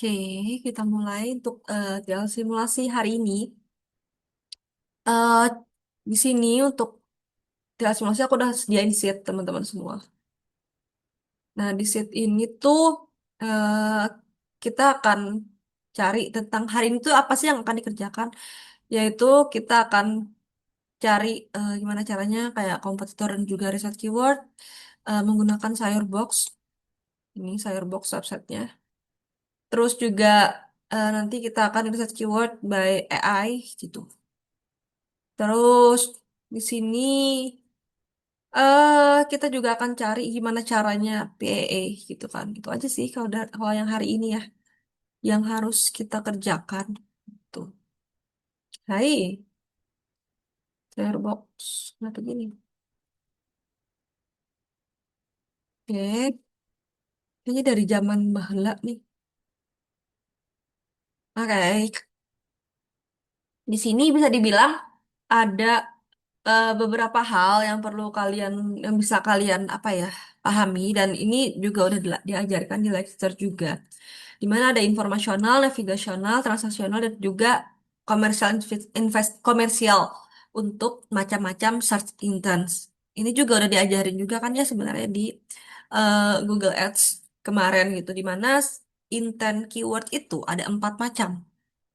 Oke, kita mulai untuk tinggal simulasi hari ini. Eh di sini untuk tinggal simulasi aku udah sediain sheet teman-teman semua. Nah, di sheet ini tuh eh kita akan cari tentang hari ini tuh apa sih yang akan dikerjakan. Yaitu kita akan cari gimana caranya kayak kompetitor dan juga research keyword menggunakan Sayurbox. Ini Sayurbox websitenya. Terus juga nanti kita akan research keyword by AI gitu. Terus di sini kita juga akan cari gimana caranya PAA gitu kan. Gitu aja sih kalau yang hari ini ya yang harus kita kerjakan. Tuh. Hai, Firebox. Kenapa gini? Oke, kayaknya dari zaman bahla nih. Oke, di sini bisa dibilang ada beberapa hal yang perlu kalian yang bisa kalian apa ya pahami dan ini juga udah diajarkan di lecture juga. Di mana ada informasional, navigasional, transaksional dan juga komersial komersial untuk macam-macam search intents. Ini juga udah diajarin juga kan ya sebenarnya di Google Ads kemarin gitu di mana intent keyword itu ada 4 macam.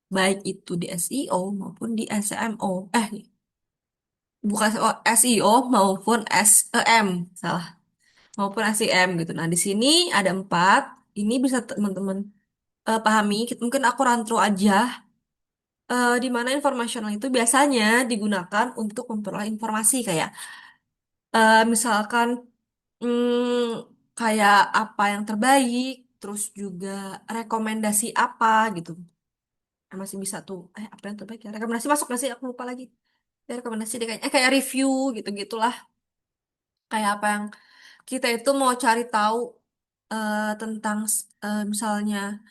Baik itu di SEO maupun di SEMO. Bukan SEO maupun SEM, salah. Maupun SEM gitu. Nah, di sini ada 4. Ini bisa teman-teman pahami. Mungkin aku run through aja. Di mana informasional itu biasanya digunakan untuk memperoleh informasi kayak misalkan kayak apa yang terbaik, terus juga rekomendasi apa gitu. Masih bisa tuh. Apa yang terbaik ya? Rekomendasi masuk nggak sih? Aku lupa lagi. Ya, rekomendasi deh kayaknya. Kayak review gitu-gitulah. Kayak apa yang kita itu mau cari tahu tentang misalnya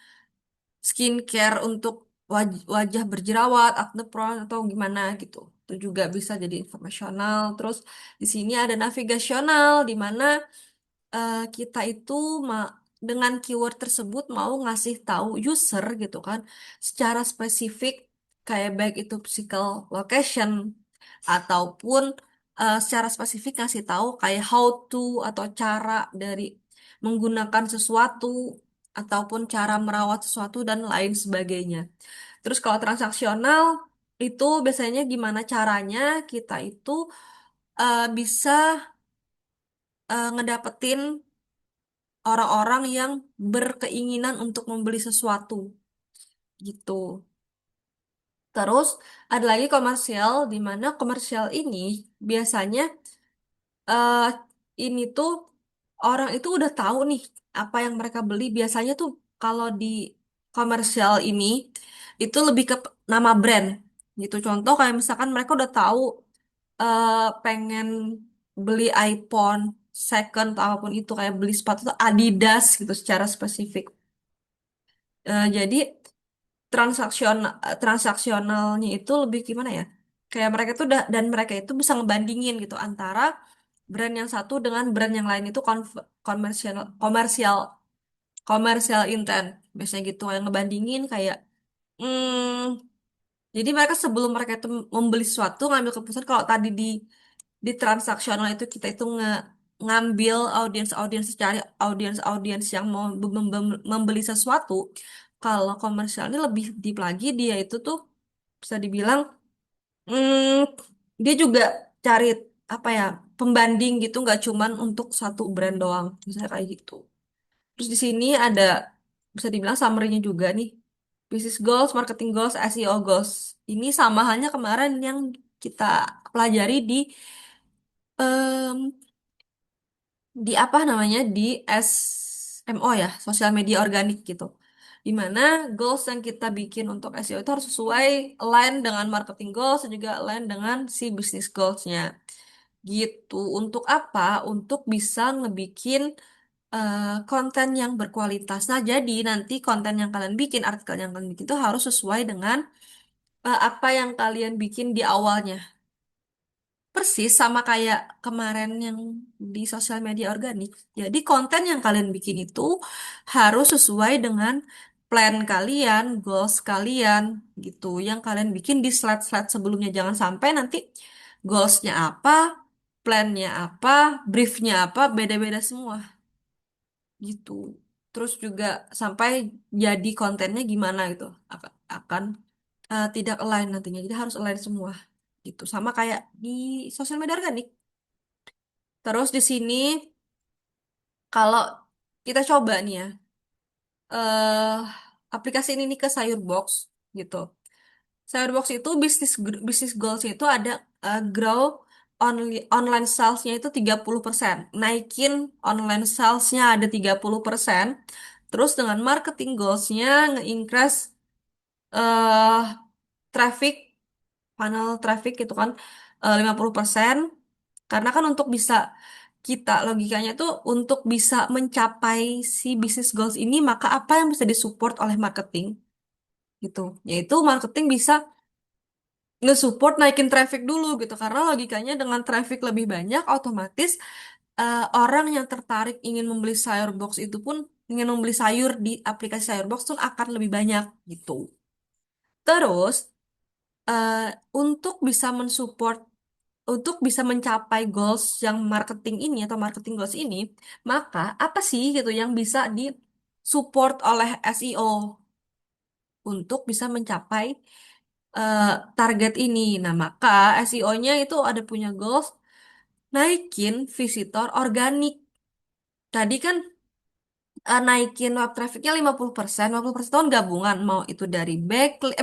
skincare untuk wajah berjerawat, acne prone atau gimana gitu. Itu juga bisa jadi informasional. Terus di sini ada navigasional di mana kita itu dengan keyword tersebut mau ngasih tahu user gitu kan secara spesifik kayak baik itu physical location ataupun secara spesifik ngasih tahu kayak how to atau cara dari menggunakan sesuatu ataupun cara merawat sesuatu dan lain sebagainya. Terus kalau transaksional itu biasanya gimana caranya kita itu bisa ngedapetin orang-orang yang berkeinginan untuk membeli sesuatu gitu. Terus ada lagi komersial di mana komersial ini biasanya eh ini tuh orang itu udah tahu nih apa yang mereka beli. Biasanya tuh kalau di komersial ini itu lebih ke nama brand gitu. Contoh kayak misalkan mereka udah tahu eh, pengen beli iPhone second atau apapun itu kayak beli sepatu tuh Adidas gitu secara spesifik. Jadi transaksionalnya itu lebih gimana ya? Kayak mereka tuh dan mereka itu bisa ngebandingin gitu antara brand yang satu dengan brand yang lain itu komersial komersial komersial intent biasanya gitu yang ngebandingin kayak jadi mereka sebelum mereka itu membeli sesuatu ngambil keputusan kalau tadi di transaksional itu kita itu ngambil audiens-audiens cari audiens-audiens yang mau membeli sesuatu. Kalau komersial ini lebih deep lagi dia itu tuh bisa dibilang dia juga cari apa ya pembanding gitu nggak cuman untuk satu brand doang misalnya kayak gitu. Terus di sini ada bisa dibilang summary-nya juga nih. Business goals, marketing goals, SEO goals. Ini sama halnya kemarin yang kita pelajari em, di apa namanya di SMO ya, sosial media organik gitu. Di mana goals yang kita bikin untuk SEO itu harus sesuai align dengan marketing goals dan juga align dengan si business goals-nya. Gitu. Untuk apa? Untuk bisa ngebikin konten yang berkualitas. Nah, jadi nanti konten yang kalian bikin, artikel yang kalian bikin itu harus sesuai dengan apa yang kalian bikin di awalnya. Persis sama kayak kemarin yang di sosial media organik. Jadi konten yang kalian bikin itu harus sesuai dengan plan kalian, goals kalian gitu yang kalian bikin di slide-slide sebelumnya. Jangan sampai nanti goalsnya apa, plannya apa, briefnya apa, beda-beda semua gitu. Terus juga sampai jadi kontennya gimana gitu akan tidak align nantinya. Jadi harus align semua gitu. Sama kayak di sosial media organik. Terus di sini kalau kita coba nih ya, eh aplikasi ini nih ke Sayurbox gitu. Sayurbox itu bisnis goalsnya itu ada grow online salesnya itu 30%. Naikin online salesnya ada 30%. Terus dengan marketing goalsnya nge-increase eh traffic, funnel traffic gitu kan 50%. Karena kan untuk bisa kita logikanya tuh untuk bisa mencapai si bisnis goals ini maka apa yang bisa disupport oleh marketing gitu. Yaitu marketing bisa nge-support naikin traffic dulu gitu karena logikanya dengan traffic lebih banyak otomatis orang yang tertarik ingin membeli sayur box itu pun ingin membeli sayur di aplikasi sayur box tuh akan lebih banyak gitu. Terus eh, untuk bisa mensupport untuk bisa mencapai goals yang marketing ini atau marketing goals ini, maka apa sih gitu yang bisa disupport oleh SEO untuk bisa mencapai eh, target ini. Nah, maka SEO-nya itu ada punya goals naikin visitor organik. Tadi kan naikin web trafficnya 50%, 50% itu kan gabungan. Mau itu dari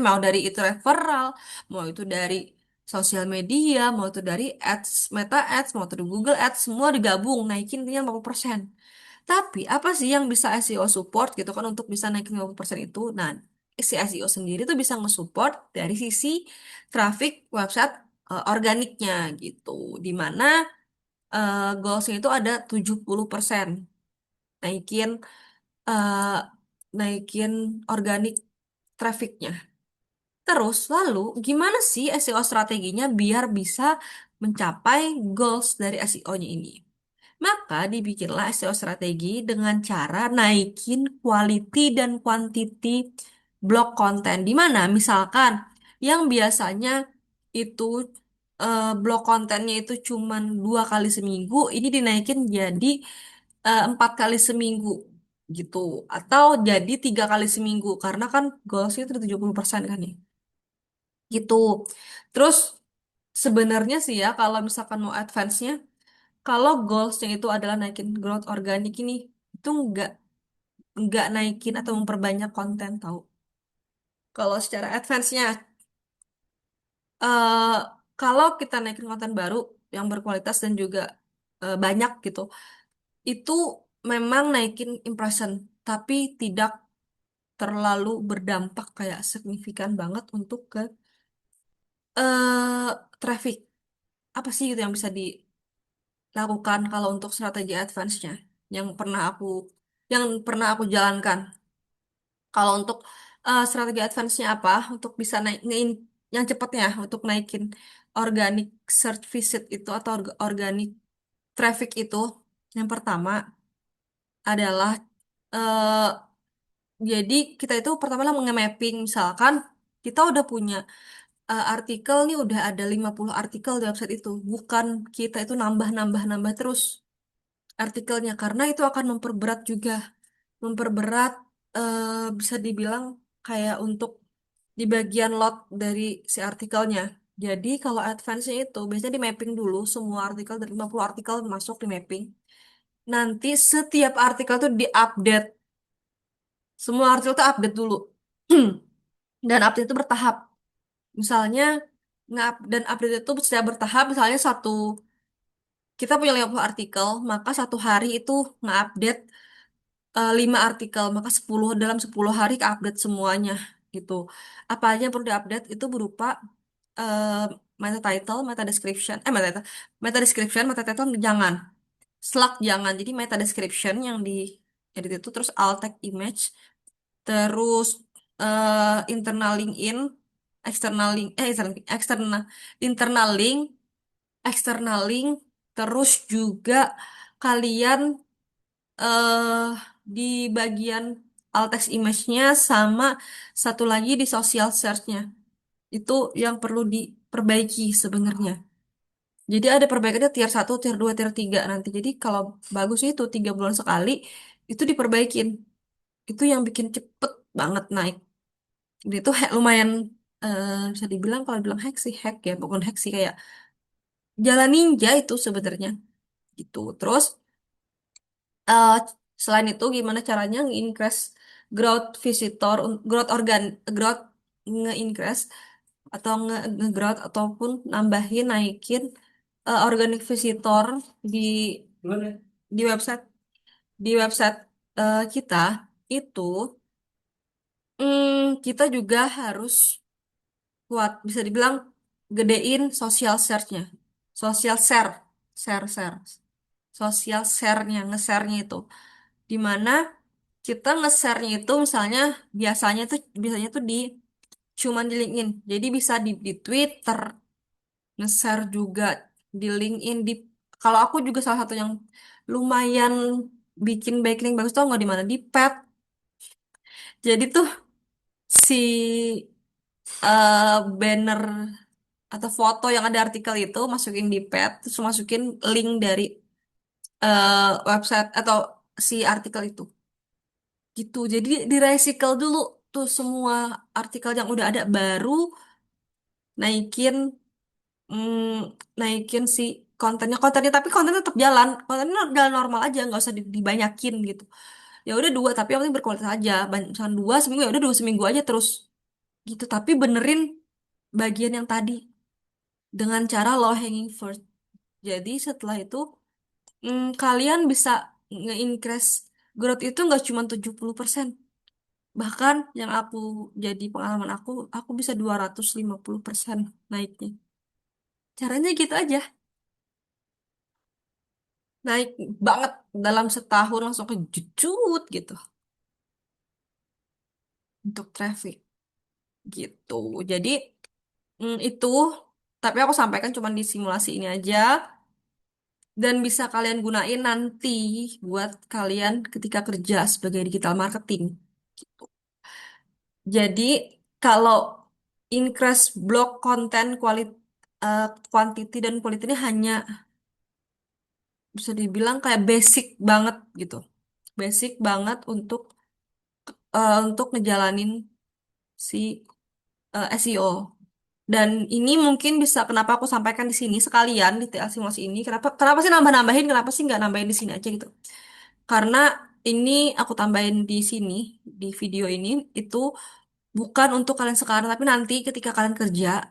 mau dari itu referral, mau itu dari sosial media, mau itu dari ads, meta ads, mau itu dari Google ads, semua digabung, naikin intinya 50%. Tapi apa sih yang bisa SEO support gitu kan untuk bisa naikin 50% itu? Nah, si SEO sendiri tuh bisa nge-support dari sisi traffic website organiknya gitu. Dimana goalsnya itu ada 70% naikin eh, naikin organik trafficnya. Terus lalu gimana sih SEO strateginya biar bisa mencapai goals dari SEO-nya ini? Maka dibikinlah SEO strategi dengan cara naikin quality dan quantity blog konten. Di mana misalkan yang biasanya itu blog kontennya itu cuman 2 kali seminggu, ini dinaikin jadi 4 kali seminggu gitu. Atau jadi 3 kali seminggu karena kan goalsnya itu 70% kan ya. Gitu. Terus sebenarnya sih ya kalau misalkan mau advance-nya kalau goalsnya itu adalah naikin growth organik ini, itu nggak naikin atau memperbanyak konten tahu. Kalau secara advance-nya, eh kalau kita naikin konten baru yang berkualitas dan juga banyak gitu, itu memang naikin impression, tapi tidak terlalu berdampak kayak signifikan banget untuk ke traffic. Apa sih gitu yang bisa dilakukan kalau untuk strategi advance-nya yang pernah aku yang pernah aku jalankan? Kalau untuk strategi advance-nya apa? Untuk bisa yang cepatnya untuk naikin organic search visit itu atau organic traffic itu, yang pertama adalah eh, jadi kita itu pertama lah nge-mapping misalkan kita udah punya artikel nih udah ada 50 artikel di website itu. Bukan kita itu nambah-nambah-nambah terus artikelnya karena itu akan memperberat juga memperberat bisa dibilang kayak untuk di bagian lot dari si artikelnya. Jadi kalau advance-nya itu biasanya di mapping dulu semua artikel dari 50 artikel masuk di mapping. Nanti setiap artikel tuh diupdate. Semua artikel tuh update dulu. Dan update itu bertahap. Misalnya dan update itu secara bertahap misalnya kita punya 50 artikel, maka 1 hari itu nge-update 5 artikel, maka 10 hari ke-update semuanya gitu. Apa aja yang perlu diupdate itu berupa eh, meta title, meta description, meta description, meta title jangan, slug jangan. Jadi meta description yang di edit itu terus alt tag image, terus internal link in, external link, external, internal link, external link, terus juga kalian eh di bagian alt text image-nya, sama satu lagi di social search-nya. Itu yang perlu diperbaiki sebenarnya. Jadi ada perbaikannya tier satu, tier 2, tier 3 nanti. Jadi kalau bagusnya itu 3 bulan sekali, itu diperbaikin. Itu yang bikin cepet banget naik. Dia tuh lumayan, bisa dibilang, kalau bilang hack sih hack ya, bukan hack sih, kayak jalan ninja itu sebenarnya gitu. Terus eh, selain itu gimana caranya nge-increase growth visitor, growth organ, growth nge-increase atau nge-growth ataupun nambahin naikin organic visitor di di website di website kita itu, kita juga harus kuat, bisa dibilang gedein social share-nya, social share, share social share-nya, nge-share-nya itu, dimana kita nge-share-nya itu misalnya biasanya tuh cuman di LinkedIn, jadi bisa di Twitter, nge-share juga di LinkedIn, kalau aku juga salah satu yang lumayan bikin backlink bagus tuh nggak di mana, di pet. Jadi tuh si banner atau foto yang ada artikel itu masukin di pet, terus masukin link dari website atau si artikel itu gitu. Jadi di recycle dulu tuh semua artikel yang udah ada, baru naikin, naikin si kontennya, tapi kontennya tetap jalan, kontennya jalan normal aja, nggak usah dibanyakin gitu. Ya udah dua, tapi yang penting berkualitas aja. Misalkan dua seminggu, ya udah dua seminggu aja terus gitu. Tapi benerin bagian yang tadi dengan cara low hanging fruit. Jadi setelah itu, kalian bisa nge-increase growth itu nggak cuma 70%. Bahkan yang jadi pengalaman aku bisa 250% naiknya. Caranya gitu aja. Naik banget dalam setahun, langsung ke jujut gitu untuk traffic gitu. Jadi, itu, tapi aku sampaikan cuma di simulasi ini aja, dan bisa kalian gunain nanti buat kalian ketika kerja sebagai digital marketing. Jadi kalau increase blog konten quantity dan quality ini hanya bisa dibilang kayak basic banget gitu. Basic banget untuk ngejalanin si SEO. Dan ini mungkin bisa, kenapa aku sampaikan di sini sekalian di TA simulasi ini. Kenapa kenapa sih nambah-nambahin? Kenapa sih nggak nambahin di sini aja gitu? Karena ini aku tambahin di sini, di video ini, itu bukan untuk kalian sekarang, tapi nanti ketika kalian kerja,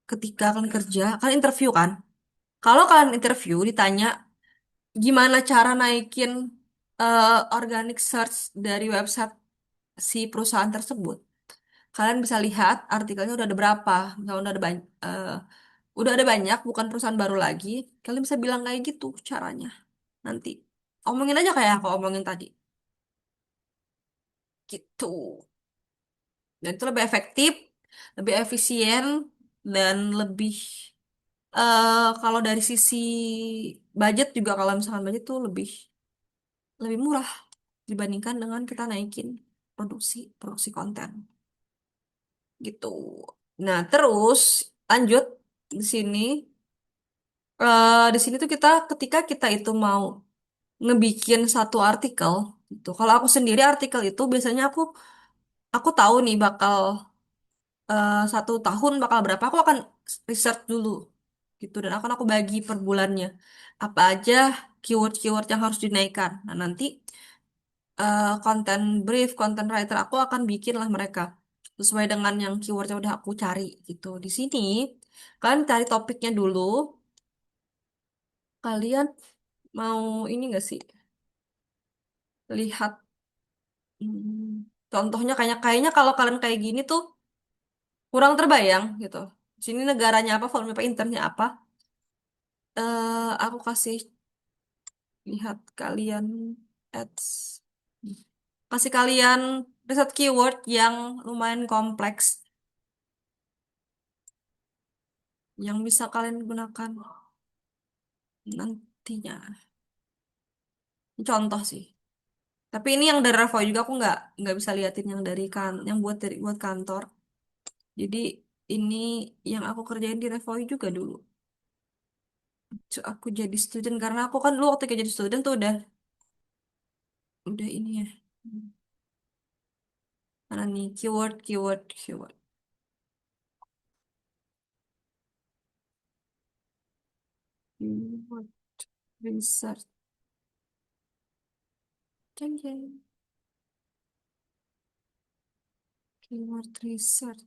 ketika kalian kerja, kalian interview kan? Kalau kalian interview ditanya gimana cara naikin organic search dari website si perusahaan tersebut, kalian bisa lihat artikelnya udah ada berapa. Misalnya udah ada banyak, bukan perusahaan baru lagi. Kalian bisa bilang kayak gitu caranya. Nanti omongin aja kayak aku omongin tadi. Gitu. Dan itu lebih efektif, lebih efisien, dan lebih, kalau dari sisi budget juga, kalau misalkan budget tuh lebih lebih murah dibandingkan dengan kita naikin produksi produksi konten gitu. Nah, terus lanjut di sini. Di sini tuh kita, ketika kita itu mau ngebikin satu artikel gitu. Kalau aku sendiri artikel itu biasanya aku tahu nih bakal, 1 tahun bakal berapa. Aku akan research dulu gitu, dan aku bagi per bulannya apa aja keyword-keyword yang harus dinaikkan. Nah, nanti konten brief, konten writer aku akan bikin lah mereka sesuai dengan yang keyword yang udah aku cari gitu. Di sini kalian cari topiknya dulu. Kalian mau ini gak sih, lihat, contohnya, kayaknya kalau kalian kayak gini tuh kurang terbayang gitu. Di sini negaranya apa, volume apa, internnya apa. Aku kasih lihat kalian ads. Kasih kalian riset keyword yang lumayan kompleks yang bisa kalian gunakan nantinya. Contoh sih. Tapi ini yang dari Revo juga aku nggak bisa liatin yang dari yang buat kantor. Jadi ini yang aku kerjain di Revo juga dulu. So, aku jadi student karena aku kan dulu waktu jadi student tuh udah ini ya. Mana nih keyword keyword research. Jeng, jeng. Keyword research.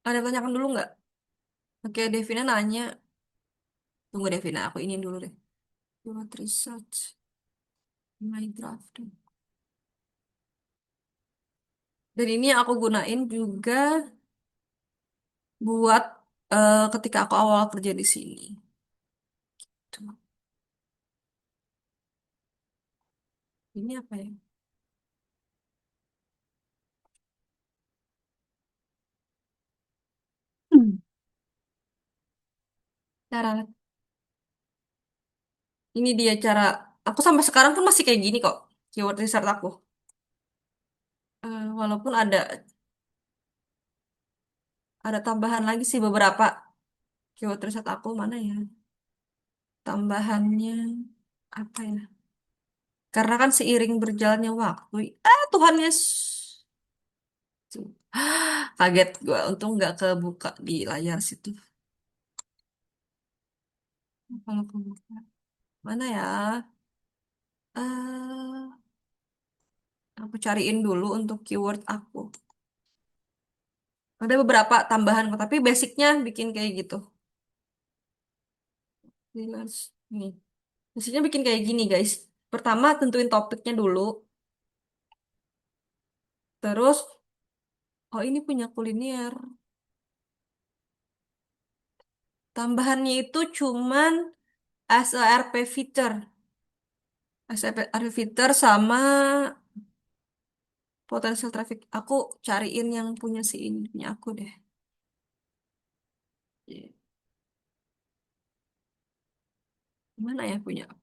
Ada tanyakan dulu nggak? Oke, Devina nanya. Tunggu Devina, aku ini dulu deh. Keyword research. My draft. Dan ini yang aku gunain juga buat ketika aku awal kerja di sini. Tuh. Ini apa ya? Hmm. Cara ini dia cara aku sampai sekarang pun masih kayak gini kok keyword research aku. Walaupun ada tambahan lagi sih beberapa keyword research aku mana ya? Tambahannya apa ya? Karena kan seiring berjalannya waktu, Tuhan Yesus. Kaget gue, untung nggak kebuka di layar situ. Kalau kebuka, mana ya? eh aku cariin dulu untuk keyword aku. Ada beberapa tambahan, tapi basicnya bikin kayak gitu. Freelance. Nih, basicnya bikin kayak gini, guys. Pertama, tentuin topiknya dulu. Terus, oh ini punya kuliner. Tambahannya itu cuman SERP feature. SERP feature sama potential traffic. Aku cariin yang punya si ini, punya aku deh. Iya. Mana ya punya aku?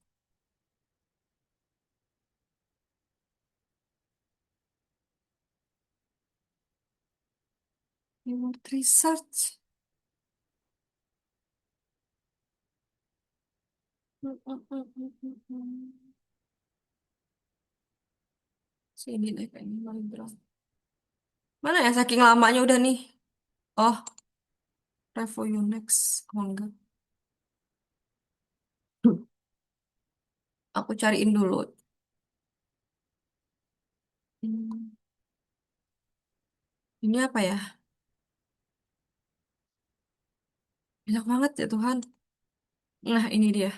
Keyword research. Hmm, hmm, hmm, hmm, hmm, hmm. Sini deh kayaknya Mindra. Mana ya saking lamanya udah nih. Oh, Revo Next. Oh enggak. Aku cariin dulu. Hmm, ini apa ya? Banyak banget ya Tuhan. Nah, ini dia.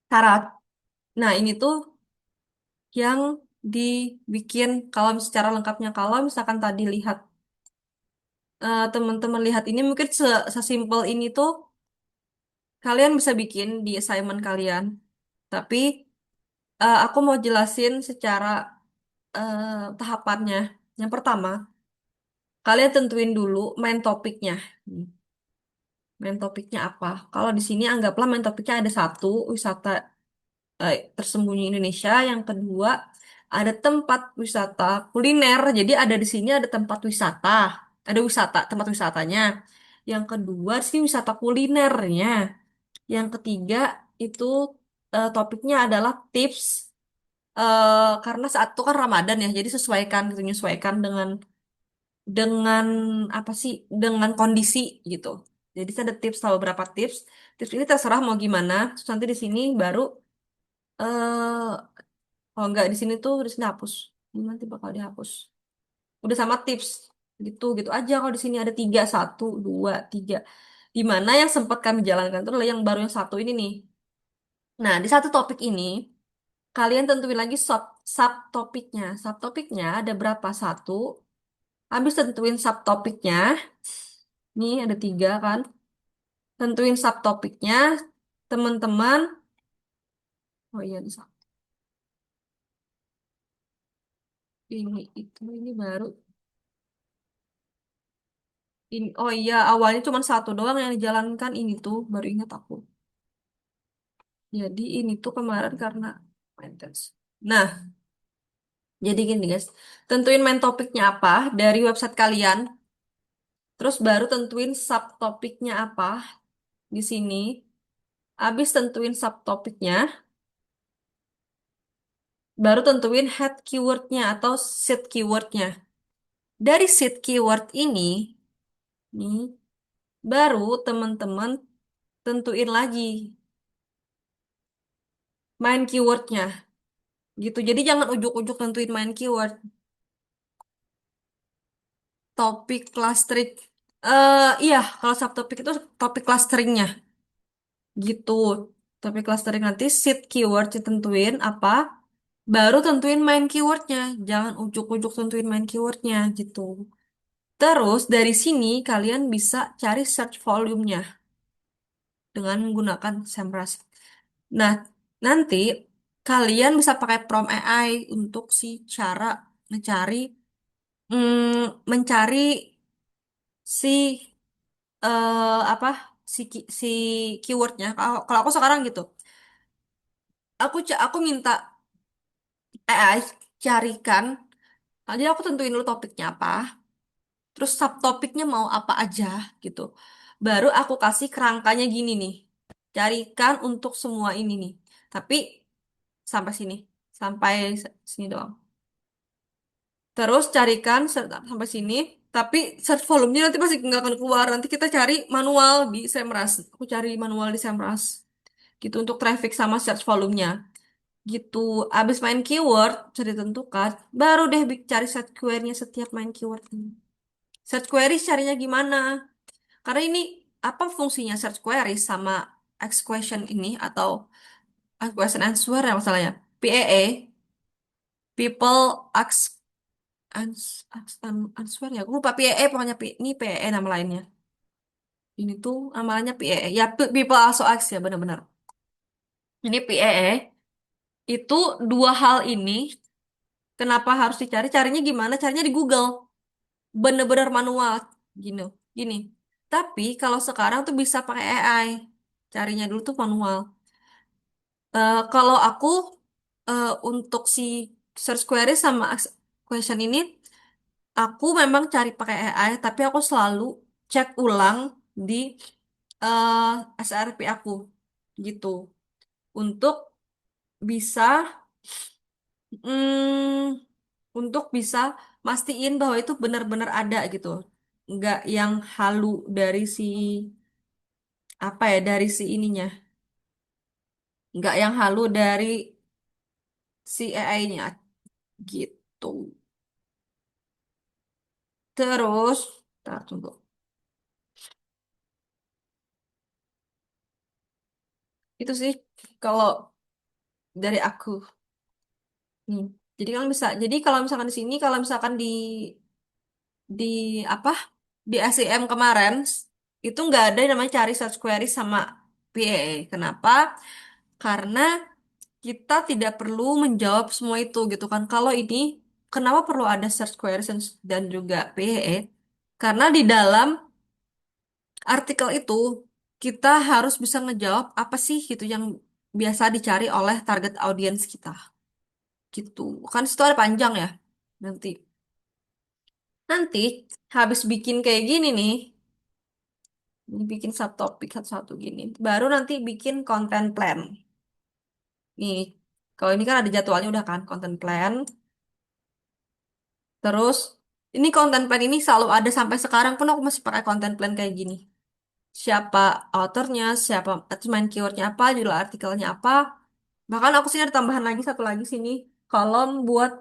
Syarat. Nah, ini tuh yang dibikin kalau secara lengkapnya. Kalau misalkan tadi lihat teman-teman lihat ini mungkin sesimpel ini tuh kalian bisa bikin di assignment kalian. Tapi aku mau jelasin secara tahapannya. Yang pertama, kalian tentuin dulu main topiknya. Main topiknya apa? Kalau di sini anggaplah main topiknya ada satu, wisata tersembunyi Indonesia. Yang kedua, ada tempat wisata kuliner. Jadi ada di sini ada tempat wisata. Ada tempat wisatanya. Yang kedua sih wisata kulinernya. Yang ketiga itu topiknya adalah tips karena saat itu kan Ramadan ya. Jadi sesuaikan gitu, menyesuaikan dengan apa sih dengan kondisi gitu. Jadi saya ada tips tahu berapa tips. Tips ini terserah mau gimana. Terus nanti di sini baru kalau nggak di sini tuh di sini hapus. Ini nanti bakal dihapus. Udah sama tips gitu gitu aja. Kalau di sini ada tiga, satu, dua, tiga. Di mana yang sempat kami jalankan itu adalah yang baru yang satu ini nih. Nah, di satu topik ini kalian tentuin lagi subtopiknya. Subtopiknya ada berapa? Satu. Habis tentuin subtopiknya. Nih ada tiga kan. Tentuin subtopiknya. Teman-teman. Oh iya bisa. Ini itu ini baru. Oh iya, awalnya cuma satu doang yang dijalankan ini tuh, baru ingat aku. Jadi ini tuh kemarin karena maintenance. Nah, jadi gini guys, tentuin main topiknya apa dari website kalian, terus baru tentuin subtopiknya apa di sini. Habis tentuin subtopiknya, baru tentuin head keywordnya atau seed keywordnya. Dari seed keyword ini, nih, baru teman-teman tentuin lagi main keywordnya, gitu. Jadi jangan ujuk-ujuk tentuin main keyword. Topik clustering, iya, kalau subtopik itu topik clusteringnya, gitu. Topik clustering nanti seed keyword ditentuin apa, baru tentuin main keywordnya. Jangan ujuk-ujuk tentuin main keywordnya, gitu. Terus dari sini kalian bisa cari search volume-nya dengan menggunakan SEMrush. Nah, nanti kalian bisa pakai prompt AI untuk si cara mencari mencari si apa si keywordnya. Kalau aku sekarang gitu, aku minta AI carikan. Jadi aku tentuin dulu topiknya apa, terus subtopiknya mau apa aja gitu. Baru aku kasih kerangkanya gini nih. Carikan untuk semua ini nih. Tapi sampai sini, sampai sini doang. Terus carikan sampai sini, tapi search volumenya nanti masih nggak akan keluar. Nanti kita cari manual di Semrush. Aku cari manual di Semrush. Gitu untuk traffic sama search volumenya. Gitu. Abis main keyword, bisa ditentukan. Baru deh cari search query-nya setiap main keyword ini. Search query carinya gimana? Karena ini apa fungsinya search query sama X question ini atau question answer ya masalahnya. PAA, people ask answer ya. Aku lupa PAA pokoknya ini PAA nama lainnya. Ini tuh namanya PAA. Ya people also ask ya benar-benar. Ini PAA itu dua hal ini kenapa harus dicari? Carinya gimana? Carinya di Google. Bener-bener manual gini. Gini. Tapi kalau sekarang tuh bisa pakai AI. Carinya dulu tuh manual. Kalau aku untuk si search query sama question ini, aku memang cari pakai AI, tapi aku selalu cek ulang di eh, SRP aku, gitu, untuk bisa, untuk bisa mastiin bahwa itu benar-benar ada gitu, nggak yang halu dari si apa ya dari si ininya, nggak yang halu dari si AI-nya, gitu. Terus, tak tunggu. Itu sih kalau dari aku. Nih. Jadi kalau jadi kalau misalkan di sini, kalau misalkan di apa di SEM kemarin itu nggak ada yang namanya cari search query sama PAA. Kenapa? Karena kita tidak perlu menjawab semua itu gitu kan. Kalau ini kenapa perlu ada search query dan juga PAA? Karena di dalam artikel itu kita harus bisa ngejawab apa sih gitu yang biasa dicari oleh target audience kita. Gitu. Kan situ ada panjang ya. Nanti. Nanti habis bikin kayak gini nih, ini bikin subtopik satu-satu gini. Baru nanti bikin content plan. Nih, kalau ini kan ada jadwalnya udah kan, content plan. Terus, ini content plan ini selalu ada sampai sekarang pun aku masih pakai content plan kayak gini. Siapa authornya, siapa main keywordnya apa, judul artikelnya apa. Bahkan aku sini ada tambahan lagi satu lagi sini, kolom buat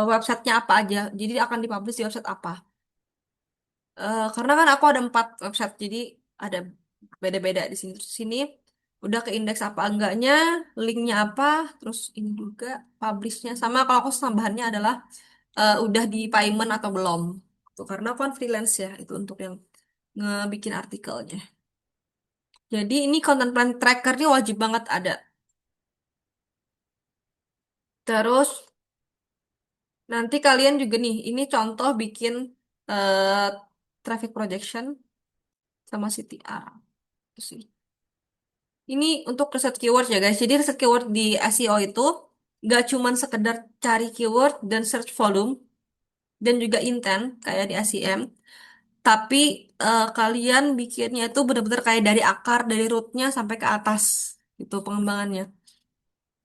websitenya apa aja. Jadi akan dipublish di website apa. Karena kan aku ada 4 website, jadi ada beda-beda di sini. Terus sini udah ke indeks apa enggaknya, linknya apa, terus ini juga publishnya sama. Kalau aku tambahannya adalah udah di payment atau belum. Tuh, karena aku kan freelance ya, itu untuk yang ngebikin artikelnya. Jadi ini content plan tracker ini wajib banget ada. Terus nanti kalian juga nih, ini contoh bikin eh, traffic projection sama CTR. Itu sih. Ini untuk riset keyword ya guys. Jadi riset keyword di SEO itu gak cuman sekedar cari keyword dan search volume dan juga intent kayak di SEM, tapi kalian bikinnya itu benar-benar kayak dari akar, dari rootnya sampai ke atas itu pengembangannya.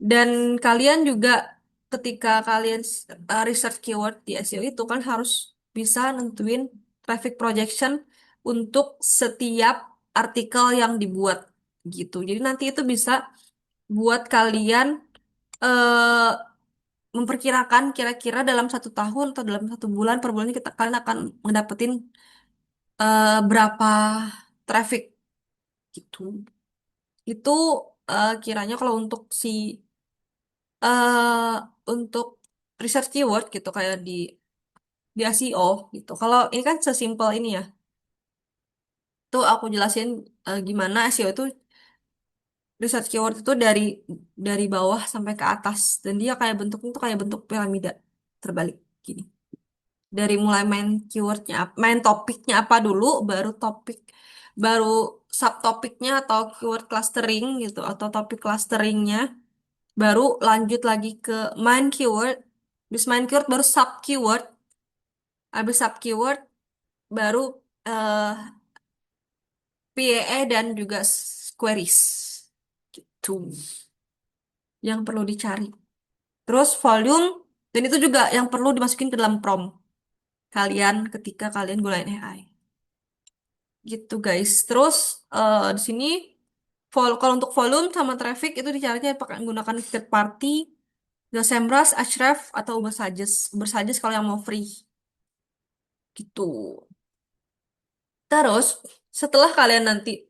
Dan kalian juga ketika kalian research keyword di SEO itu kan harus bisa nentuin traffic projection untuk setiap artikel yang dibuat gitu. Jadi nanti itu bisa buat kalian eh, memperkirakan kira-kira dalam 1 tahun atau dalam 1 bulan per bulan kita kalian akan ngedapetin berapa traffic gitu. Itu kiranya kalau eh untuk research keyword gitu kayak di SEO gitu. Kalau ini kan sesimpel ini ya. Tuh aku jelasin gimana SEO itu research keyword itu dari bawah sampai ke atas dan dia kayak bentuknya tuh kayak bentuk piramida terbalik gini. Dari mulai main keywordnya, main topiknya apa dulu, baru subtopiknya atau keyword clustering gitu, atau topik clusteringnya, baru lanjut lagi ke main keyword, habis main keyword baru sub keyword, habis sub keyword baru eh PAE dan juga queries gitu yang perlu dicari. Terus volume dan itu juga yang perlu dimasukin ke dalam prompt kalian ketika kalian gunain AI. Gitu guys. Terus di sini kalau untuk volume sama traffic itu dicarinya pakai menggunakan third party, SEMrush, Ahrefs atau Ubersuggest. Ubersuggest kalau yang mau free gitu. Terus setelah kalian nanti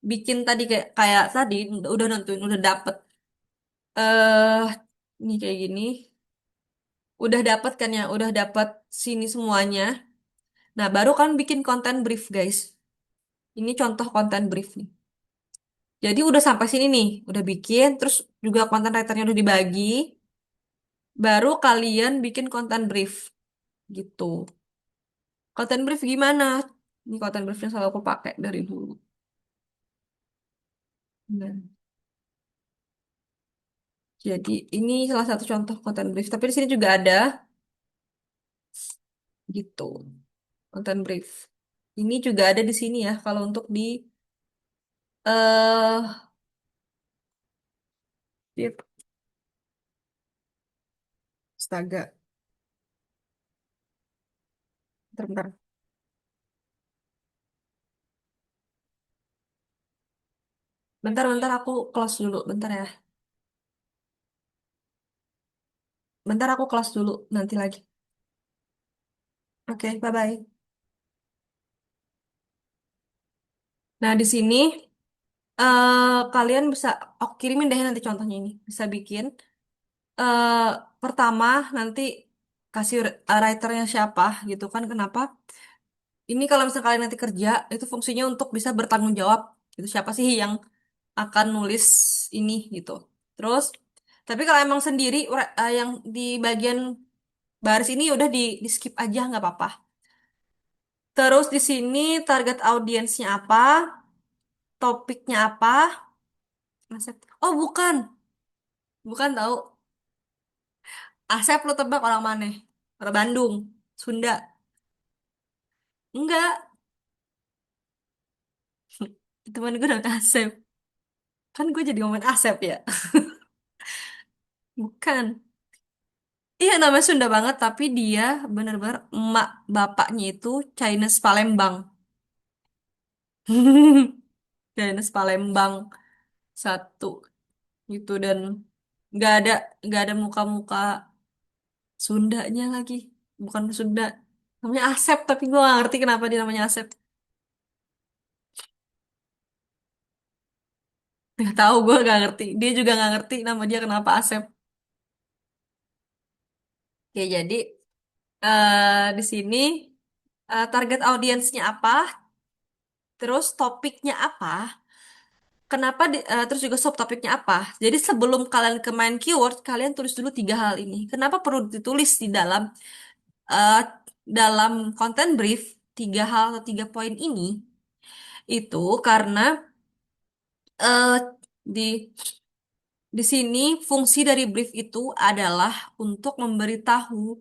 bikin tadi kayak kayak tadi udah nentuin udah dapet eh ini kayak gini, udah dapet kan ya, udah dapet sini semuanya. Nah, baru kan bikin konten brief guys. Ini contoh konten brief nih. Jadi udah sampai sini nih, udah bikin, terus juga konten writernya udah dibagi, baru kalian bikin konten brief gitu. Konten brief gimana? Ini konten brief yang selalu aku pakai dari dulu. Nah, jadi ini salah satu contoh konten brief. Tapi di sini juga ada gitu, konten brief. Ini juga ada di sini ya, kalau untuk eh di astaga, bentar, bentar. Bentar, bentar aku close dulu, bentar ya. Bentar aku close dulu, nanti lagi. Oke, bye-bye. Nah, di sini kalian bisa, aku kirimin deh nanti contohnya ini. Bisa bikin. eh Pertama, nanti kasih writernya siapa gitu kan. Kenapa? Ini kalau misalnya kalian nanti kerja, itu fungsinya untuk bisa bertanggung jawab. Gitu, siapa sih yang akan nulis ini gitu. Terus, tapi kalau emang sendiri, yang di bagian baris ini udah di skip aja, nggak apa-apa. Terus di sini target audiensnya apa, topiknya apa, Asep. Oh bukan, bukan tahu. Asep lo tebak orang mana? Orang Bandung, Sunda. Enggak, teman gue namanya Asep. Kan gue jadi ngomongin Asep ya. Bukan. Iya namanya Sunda banget, tapi dia bener-bener emak bapaknya itu Chinese Palembang. Chinese Palembang satu gitu dan nggak ada nggak ada muka-muka Sundanya lagi. Bukan Sunda. Namanya Asep, tapi gue gak ngerti kenapa dia namanya Asep. Gak tahu, gue gak ngerti. Dia juga gak ngerti nama dia kenapa Asep. Oke, jadi di sini target audiensnya apa, terus topiknya apa, terus juga subtopiknya apa. Jadi sebelum kalian ke main keyword, kalian tulis dulu 3 hal ini. Kenapa perlu ditulis di eh, dalam content brief? tiga hal atau tiga poin ini itu karena eh, di di sini fungsi dari brief itu adalah untuk memberitahu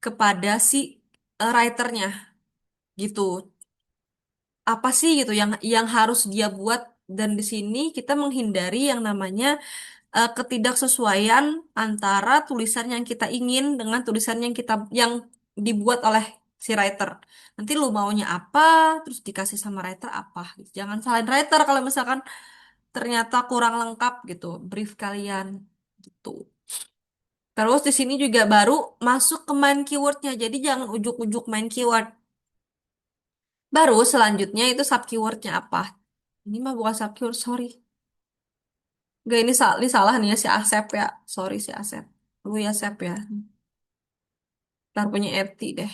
kepada si writernya gitu. Apa sih gitu yang harus dia buat, dan di sini kita menghindari yang namanya ketidaksesuaian antara tulisan yang kita ingin dengan tulisan yang dibuat oleh si writer. Nanti lu maunya apa, terus dikasih sama writer apa. Gitu. Jangan salahin writer kalau misalkan ternyata kurang lengkap gitu brief kalian gitu. Terus di sini juga baru masuk ke main keywordnya. Jadi jangan ujuk-ujuk main keyword. Baru selanjutnya itu sub keywordnya apa? Ini mah bukan sub keyword, sorry. Gak, ini salah nih ya si Asep ya. Sorry si Asep. Lu ya Sep ya. Ntar punya Eti deh.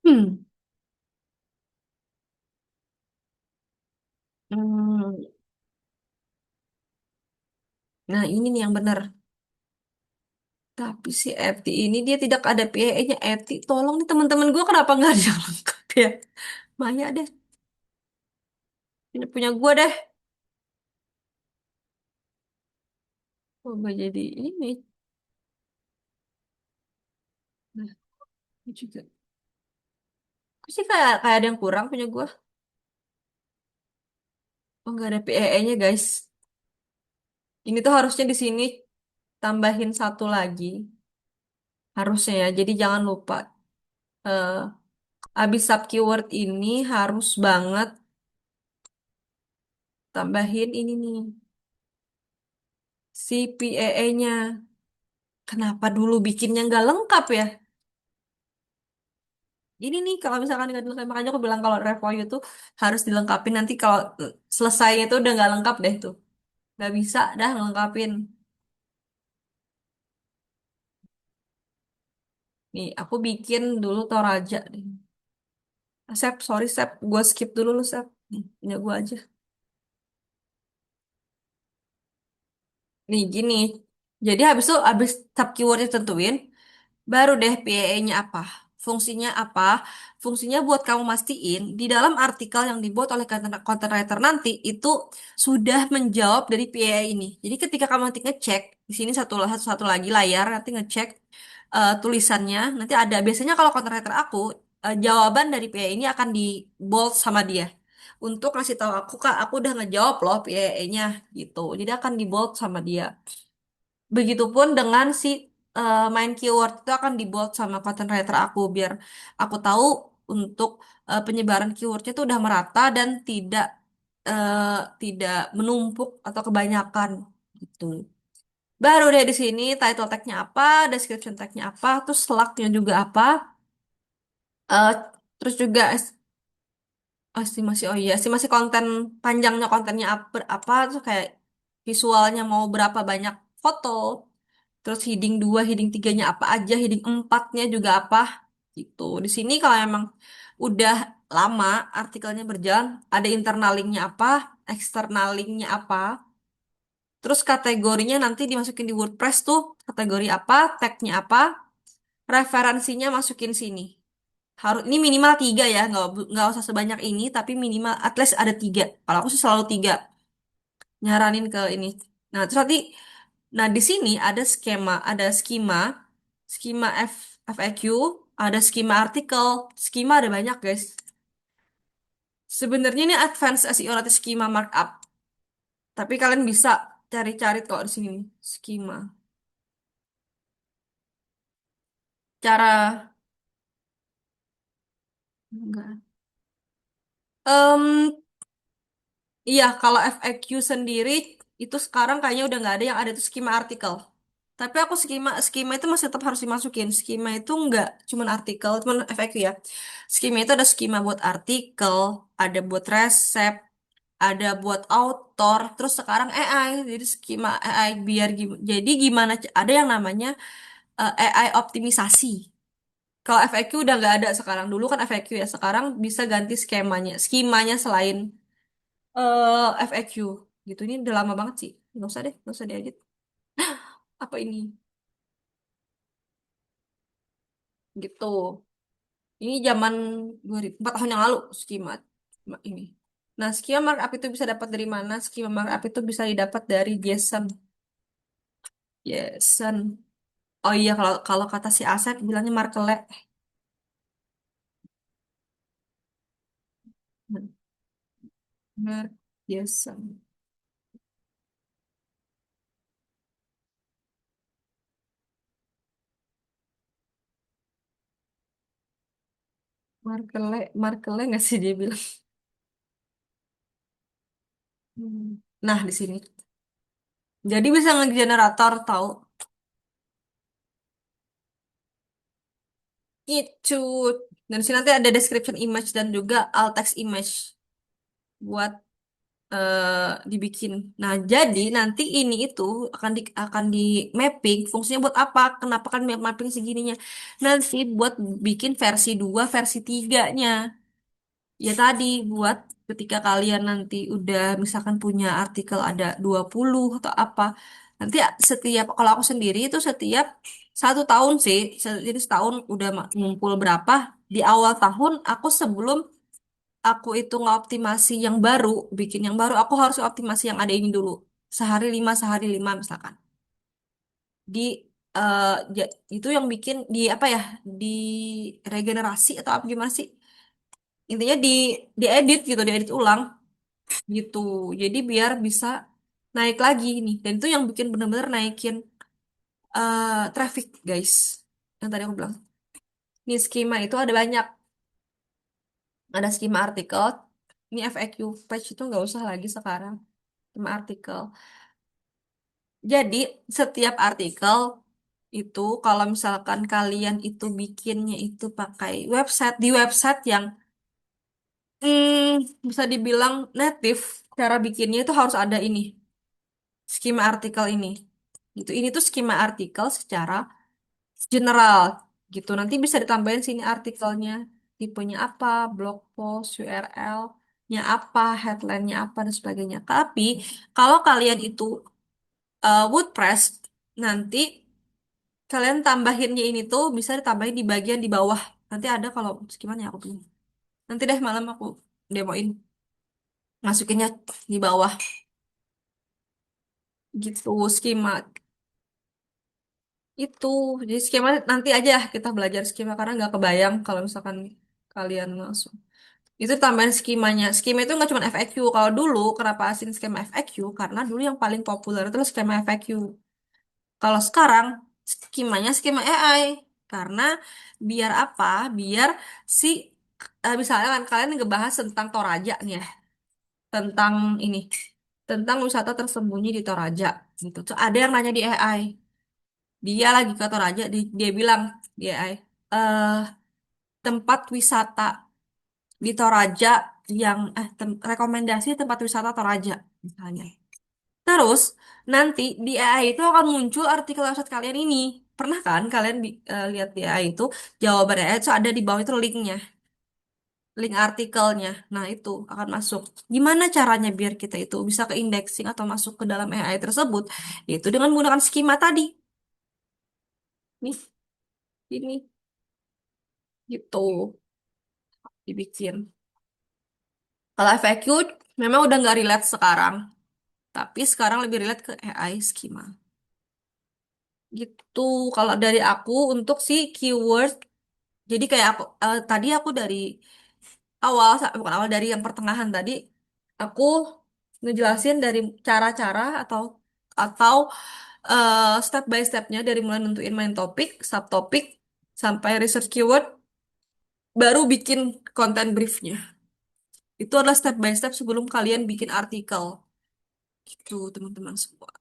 Hmm. Hmm. Nah ini nih yang benar. Tapi si Eti ini dia tidak ada PE-nya. Eti, tolong nih teman-teman gue kenapa nggak ada yang lengkap ya? Maya deh. Ini punya gue deh. Oh, gue jadi ini. Nah, ini juga. Kok sih kayak ada yang kurang punya gue? Oh, nggak ada PEE-nya guys. Ini tuh harusnya di sini tambahin satu lagi. Harusnya ya. Jadi jangan lupa. eh Abis sub keyword ini harus banget tambahin ini nih. Si PEE-nya. Kenapa dulu bikinnya nggak lengkap ya? Ini nih kalau misalkan nggak dilengkapi, makanya aku bilang kalau review itu harus dilengkapi, nanti kalau selesai itu udah nggak lengkap deh tuh. Nggak bisa dah ngelengkapin. Nih, aku bikin dulu Toraja deh. Sep, sorry Sep, gue skip dulu lu Sep. Nih, punya gue aja. Nih gini, jadi habis tab keyword tentuin, baru deh PAE-nya apa, fungsinya apa. Fungsinya buat kamu mastiin di dalam artikel yang dibuat oleh content writer nanti itu sudah menjawab dari PAE ini. Jadi ketika kamu nanti ngecek di sini satu lagi layar, nanti ngecek tulisannya, nanti ada biasanya kalau content writer aku jawaban dari PAE ini akan di bold sama dia. Untuk ngasih tahu aku kak, aku udah ngejawab loh PAE-nya gitu. Jadi akan di bold sama dia. Begitupun dengan si main keyword itu akan dibuat sama content writer aku biar aku tahu untuk penyebaran keywordnya itu udah merata dan eh, tidak menumpuk atau kebanyakan gitu. Baru deh di sini title tag-nya apa, description tag-nya apa, terus slug-nya juga apa, eh, terus juga estimasi, oh iya estimasi konten, panjangnya kontennya apa, terus kayak visualnya mau berapa banyak foto. Terus heading 2, heading tiganya apa aja, heading empatnya juga apa gitu. Di sini kalau emang udah lama artikelnya berjalan, ada internal linknya apa, eksternal linknya apa, terus kategorinya nanti dimasukin di WordPress tuh, kategori apa, tagnya apa, referensinya masukin sini. Harus ini minimal tiga ya, nggak usah sebanyak ini, tapi minimal at least ada tiga. Kalau aku sih selalu tiga, nyaranin ke ini. Nah, terus nanti, nah di sini ada skema FAQ, ada skema artikel, skema ada banyak guys. Sebenarnya ini advance SEO nanti skema markup, tapi kalian bisa cari-cari kok di sini skema. Cara enggak. Em, iya, kalau FAQ sendiri itu sekarang kayaknya udah nggak ada, yang ada itu skema artikel. Tapi aku skema itu masih tetap harus dimasukin. Skema itu nggak cuman artikel, cuman FAQ ya. Skema itu ada skema buat artikel, ada buat resep, ada buat author, terus sekarang AI. Jadi skema AI jadi gimana ada yang namanya AI optimisasi. Kalau FAQ udah nggak ada sekarang. Dulu kan FAQ ya, sekarang bisa ganti skemanya selain FAQ gitu. Ini udah lama banget sih. Nggak usah deh, nggak usah diedit. Apa ini? gitu. Ini zaman 4 tahun yang lalu skema ini. Nah, skema markup itu bisa dapat dari mana? Skema markup itu bisa didapat dari JSON. JSON. Oh iya, kalau kalau kata si Asep bilangnya Markele. Mark JSON. Markele, Markele nggak sih dia bilang? Hmm. Nah, di sini. Jadi bisa ngegenerator tahu itu. Dan di sini nanti ada description image dan juga alt text image buat dibikin. Nah, jadi nanti ini itu akan di mapping. Fungsinya buat apa? Kenapa kan mapping segininya? Nanti buat bikin versi 2 versi 3-nya. Ya tadi buat ketika kalian nanti udah misalkan punya artikel ada 20 atau apa. Nanti setiap kalau aku sendiri itu setiap 1 tahun sih, jadi setahun udah ngumpul berapa di awal tahun aku sebelum aku itu ngoptimasi yang baru, bikin yang baru, aku harus optimasi yang ada ini dulu. Sehari 5 misalkan. Di eh, itu yang bikin di apa ya? Di regenerasi atau apa gimana sih? Intinya diedit gitu, diedit ulang gitu. Jadi biar bisa naik lagi nih. Dan itu yang bikin bener-bener naikin traffic, guys. Yang tadi aku bilang. Nih skema itu ada banyak. Ada skema artikel. Ini FAQ page itu nggak usah lagi sekarang. Skema artikel. Jadi setiap artikel itu kalau misalkan kalian itu bikinnya itu pakai website di website yang bisa dibilang native, cara bikinnya itu harus ada ini skema artikel ini. Gitu. Ini tuh skema artikel secara general gitu. Nanti bisa ditambahin sini artikelnya, tipenya apa, blog post, URL-nya apa, headline-nya apa dan sebagainya. Tapi kalau kalian itu WordPress nanti kalian tambahinnya ini tuh bisa ditambahin di bagian di bawah. Nanti ada kalau gimana ya aku punya. Nanti deh malam aku demoin masukinnya di bawah gitu skema itu. Jadi skema nanti aja kita belajar skema karena nggak kebayang kalau misalkan kalian langsung. Itu tambahan skemanya. Skema itu nggak cuma FAQ. Kalau dulu kenapa asin skema FAQ? Karena dulu yang paling populer itu skema FAQ. Kalau sekarang skemanya skema AI. Karena biar apa? Biar si misalnya kan kalian ngebahas tentang Toraja nih ya, tentang ini, tentang wisata tersembunyi di Toraja. Gitu. Terus ada yang nanya di AI. Dia lagi ke Toraja, dia bilang di AI, eh tempat wisata di Toraja yang rekomendasi tempat wisata Toraja misalnya. Terus nanti di AI itu akan muncul artikel website kalian ini. Pernah kan kalian lihat di AI itu jawaban AI itu ada di bawah itu linknya, link artikelnya. Nah itu akan masuk. Gimana caranya biar kita itu bisa ke indexing atau masuk ke dalam AI tersebut? Itu dengan menggunakan skema tadi. Nih, ini gitu dibikin. Kalau FAQ memang udah nggak relate sekarang, tapi sekarang lebih relate ke AI schema. Gitu. Kalau dari aku untuk si keyword, jadi kayak aku tadi aku dari awal, bukan awal dari yang pertengahan tadi, aku ngejelasin dari cara-cara atau step by stepnya dari mulai nentuin main topik, subtopik, sampai research keyword, baru bikin konten briefnya. Itu adalah step by step sebelum kalian bikin artikel. Gitu, teman-teman semua.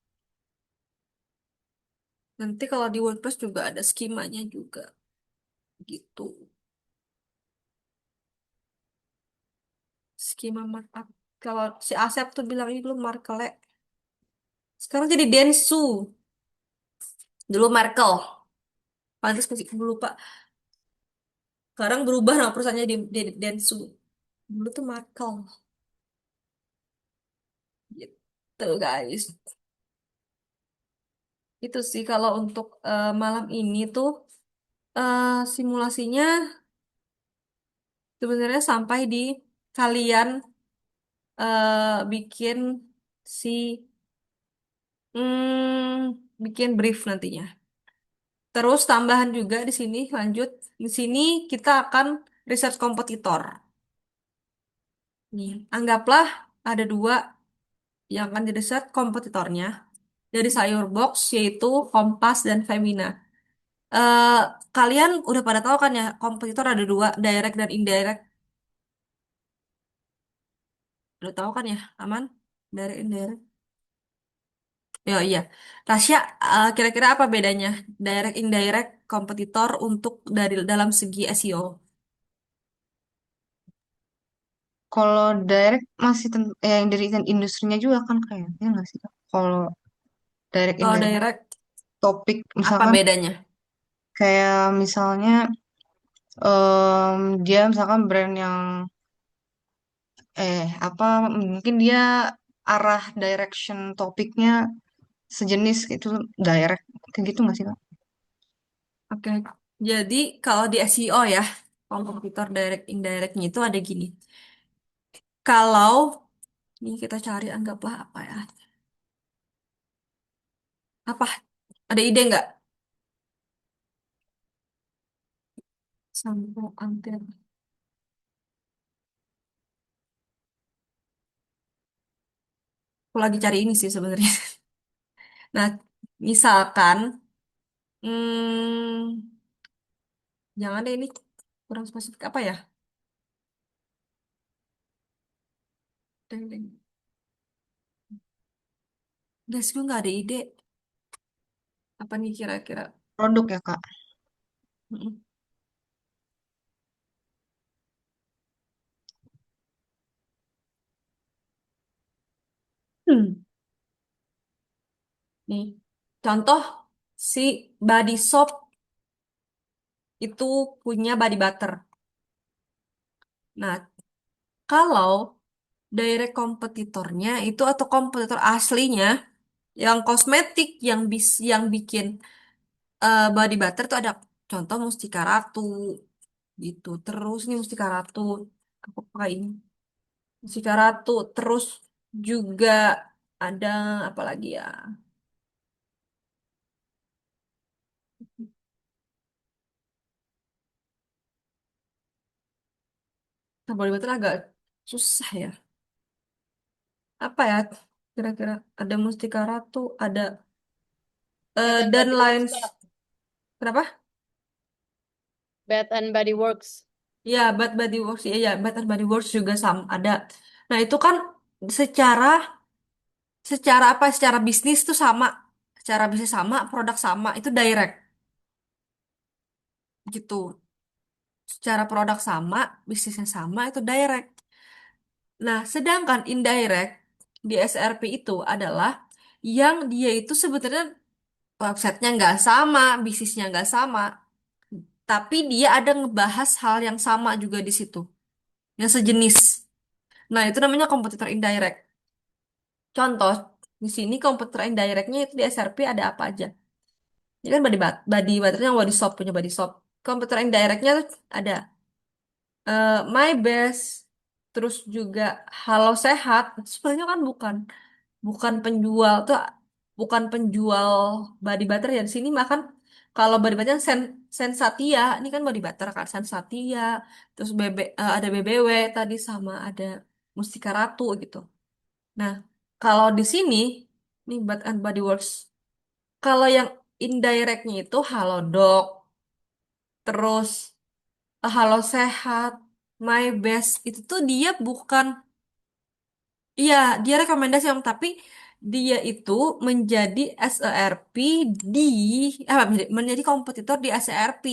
Nanti kalau di WordPress juga ada skemanya juga gitu. Skema markup. Kalau si Asep tuh bilang ini dulu Markele. Sekarang jadi Densu. Dulu Markel. Pantes kasih dulu Pak. Sekarang berubah nama perusahaannya di Densu. Dulu tuh Markel. Gitu guys. Itu sih kalau untuk malam ini tuh Simulasinya sebenarnya sampai di kalian bikin si bikin brief nantinya. Terus tambahan juga di sini lanjut. Di sini kita akan research kompetitor. Nih, anggaplah ada dua yang akan di research kompetitornya dari sayur box yaitu Kompas dan Femina. Eh Kalian udah pada tahu kan ya kompetitor ada dua, direct dan indirect. Udah tahu kan ya, aman? Direct indirect. Ya iya. Tasya, kira-kira apa bedanya direct indirect kompetitor untuk dari dalam segi SEO? Kalau direct masih yang dari industrinya juga kan kayaknya nggak sih Kak? Kalau direct Kalau indirect direct topik apa misalkan bedanya? kayak misalnya dia misalkan brand yang apa mungkin dia arah direction topiknya sejenis gitu direct kayak gitu nggak sih Kak? Oke. Jadi kalau di SEO ya, kompetitor direct indirectnya itu ada gini. Kalau ini kita cari anggaplah apa ya? Apa? Ada ide nggak? Sampo antir. Aku lagi cari ini sih sebenarnya. Nah, misalkan, hmm, jangan deh ini kurang spesifik apa ya? Deng, deng. Guys, gue nggak ada ide. Apa nih kira-kira? Produk ya Kak. Mm-mm. Hmm. Nih, contoh si body soap itu punya body butter. Nah, kalau direct kompetitornya itu atau kompetitor aslinya yang kosmetik yang bikin body butter tuh ada contoh Mustika Ratu gitu. Terus nih Mustika Ratu aku pakai ini Mustika Ratu terus juga ada apa lagi ya? Nah, body butter agak susah ya. Apa ya? Kira-kira ada Mustika Ratu, ada Bath and dan Body lain Works Kak. kenapa? Bath and Body Works. Ya, Bath Body Works ya, ya, Bath and Body Works juga sama ada. Nah, itu kan secara secara apa? Secara bisnis tuh sama. Secara bisnis sama, produk sama, itu direct gitu. Secara produk sama, bisnisnya sama, itu direct. Nah, sedangkan indirect di SRP itu adalah yang dia itu sebenarnya websitenya nggak sama, bisnisnya nggak sama, tapi dia ada ngebahas hal yang sama juga di situ, yang sejenis. Nah, itu namanya kompetitor indirect. Contoh, di sini kompetitor indirectnya itu di SRP ada apa aja? Ini kan body butternya body soap punya body soap. Kompetitor indirectnya tuh ada My Best, terus juga Halo Sehat. Itu sebenarnya kan bukan penjual tuh, bukan penjual body butter ya di sini makan. Kalau body butter Sensatia, ini kan body butter kan Sensatia, terus ada BBW tadi sama ada Mustika Ratu gitu. Nah, kalau di sini nih Bath and Body Works, kalau yang indirectnya itu Halodoc, terus Halo Sehat, My Best itu tuh dia bukan, iya dia rekomendasi yang tapi dia itu menjadi SERP di menjadi kompetitor di SERP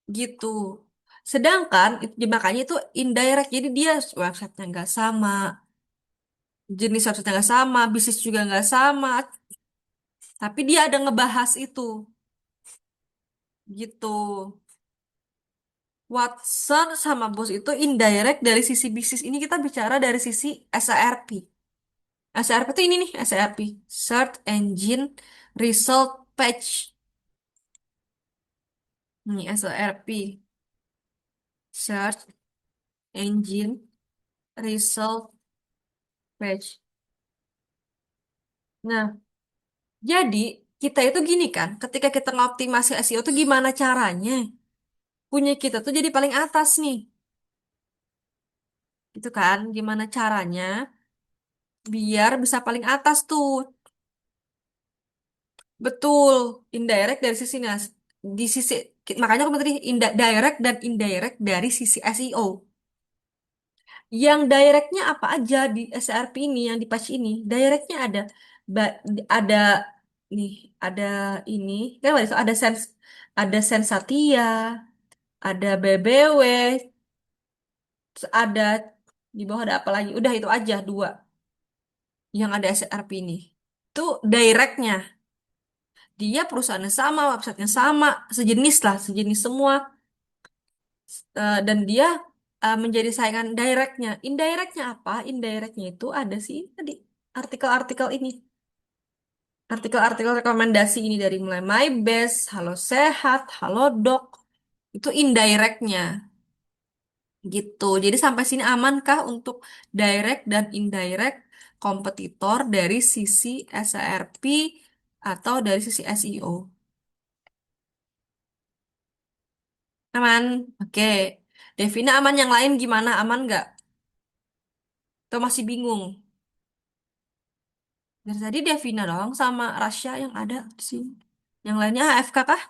gitu. Sedangkan makanya itu indirect, jadi dia websitenya nggak sama, jenis websitenya nggak sama, bisnis juga nggak sama, tapi dia ada ngebahas itu gitu. Watson sama Bos itu indirect dari sisi bisnis. Ini kita bicara dari sisi SERP. SERP itu ini nih, SERP. Search Engine Result Page. Nih, SERP, Search Engine Result Page. Nah, jadi kita itu gini kan, ketika kita ngoptimasi SEO itu gimana caranya? Punya kita tuh jadi paling atas nih. Gitu kan, gimana caranya biar bisa paling atas tuh. Betul, indirect dari sisi di sisi makanya aku tadi direct dan indirect dari sisi SEO. Yang directnya apa aja di SRP ini, yang di page ini? Directnya ba- ada nih, ada ini, kan ada Sensatia, ada BBW, terus ada di bawah ada apa lagi? Udah itu aja dua yang ada SRP ini. Itu directnya. Dia perusahaannya sama, websitenya sama, sejenis lah, sejenis semua. Dan dia menjadi saingan directnya. Indirectnya apa? Indirectnya itu ada sih tadi artikel-artikel ini. Artikel-artikel rekomendasi ini dari mulai My Best, Halo Sehat, Halodoc. Itu indirectnya gitu. Jadi sampai sini amankah untuk direct dan indirect kompetitor dari sisi SERP atau dari sisi SEO? Aman. Oke. Devina aman, yang lain gimana? Aman nggak? Atau masih bingung? Dari tadi Devina dong sama Rasya yang ada di sini. Yang lainnya AFK kah?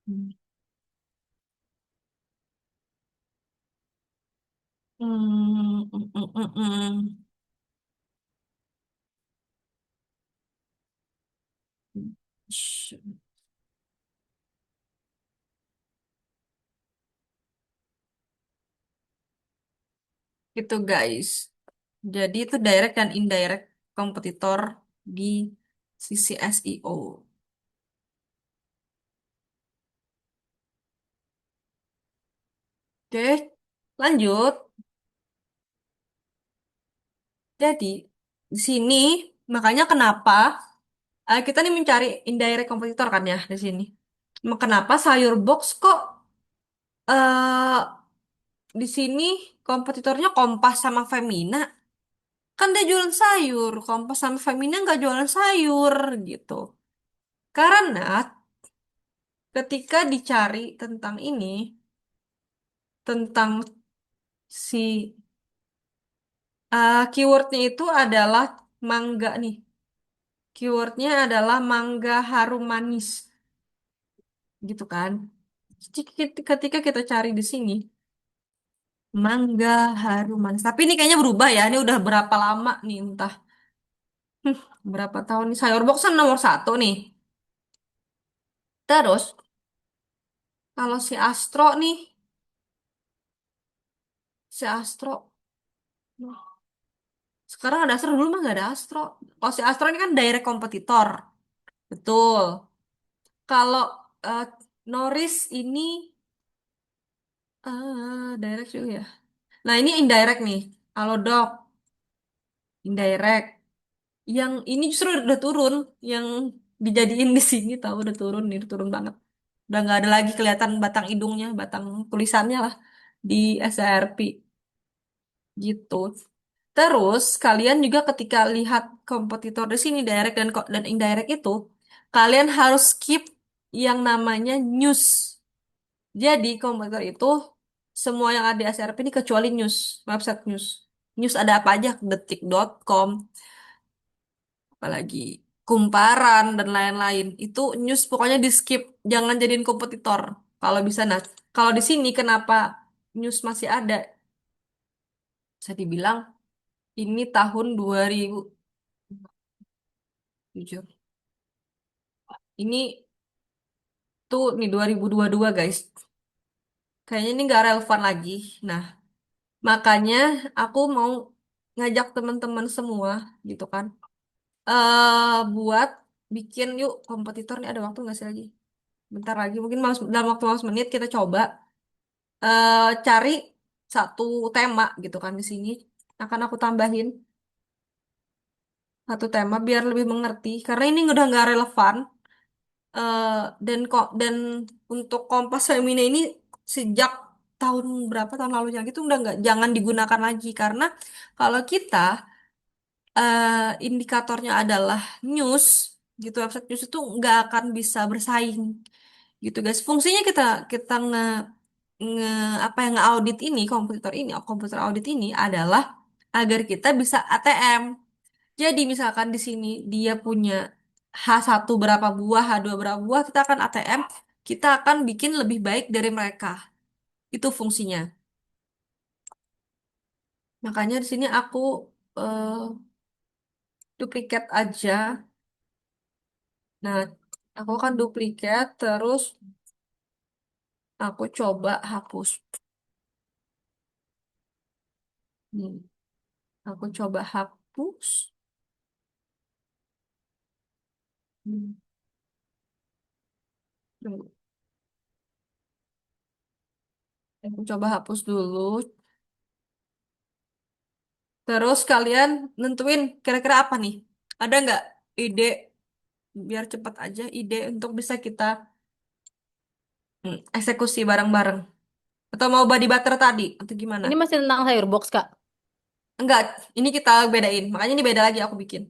Hmm. Hmm. Sh- Gitu guys. Jadi itu direct dan indirect kompetitor di sisi SEO. Oke, lanjut. Jadi di sini makanya kenapa kita nih mencari indirect kompetitor kan ya di sini. Kenapa sayur box kok eh di sini kompetitornya Kompas sama Femina? Kan dia jualan sayur. Kompas sama Femina nggak jualan sayur gitu. Karena ketika dicari tentang ini, tentang si keywordnya itu adalah mangga nih. Keywordnya adalah mangga harum manis, gitu kan? Jadi ketika kita cari di sini, mangga harum manis. Tapi ini kayaknya berubah ya. Ini udah berapa lama nih, entah berapa tahun nih. Sayur box kan nomor satu nih. Terus, kalau si Astro nih, si Astro. Sekarang ada Astro, dulu mah nggak ada Astro. Kalau si Astro ini kan direct kompetitor. Betul. Kalau eh, Norris ini direct juga ya. Nah ini indirect nih. Kalau Dok, indirect. Yang ini justru udah turun. Yang dijadiin di sini tahu udah turun nih, udah turun banget. Udah nggak ada lagi kelihatan batang hidungnya, batang tulisannya lah di SRP gitu. Terus kalian juga ketika lihat kompetitor di sini direct dan indirect itu, kalian harus skip yang namanya news. Jadi kompetitor itu semua yang ada di SRP ini kecuali news, website news. News ada apa aja? Detik.com, apalagi Kumparan dan lain-lain. Itu news pokoknya di skip, jangan jadiin kompetitor. Kalau bisa, nah kalau di sini kenapa news masih ada? Bisa dibilang ini tahun 2000, jujur. Ini tuh nih 2022 guys. Kayaknya ini nggak relevan lagi. Nah, makanya aku mau ngajak teman-teman semua gitu kan. Buat bikin yuk kompetitor nih, ada waktu nggak sih lagi? Bentar lagi mungkin dalam waktu 15 menit kita coba cari satu tema gitu kan di sini. Akan aku tambahin satu tema biar lebih mengerti karena ini udah nggak relevan. Eh, dan untuk Kompas Femina ini sejak tahun berapa tahun lalu yang itu udah nggak jangan digunakan lagi karena kalau kita indikatornya adalah news gitu website news itu nggak akan bisa bersaing gitu guys. Fungsinya kita kita nge apa yang nge-audit ini komputer audit ini adalah agar kita bisa ATM. Jadi misalkan di sini dia punya H1 berapa buah, H2 berapa buah, kita akan ATM, kita akan bikin lebih baik dari mereka. Itu fungsinya. Makanya di sini aku eh, duplikat aja. Nah, aku akan duplikat terus aku coba hapus. Hmm, aku coba hapus. Hmm, tunggu. Aku coba hapus dulu. Terus kalian nentuin kira-kira apa nih? Ada nggak ide biar cepat aja ide untuk bisa kita eksekusi bareng-bareng? Atau mau body butter tadi? Atau gimana? Ini masih tentang sayur box, Kak. Enggak, ini kita bedain. Makanya ini beda lagi aku bikin.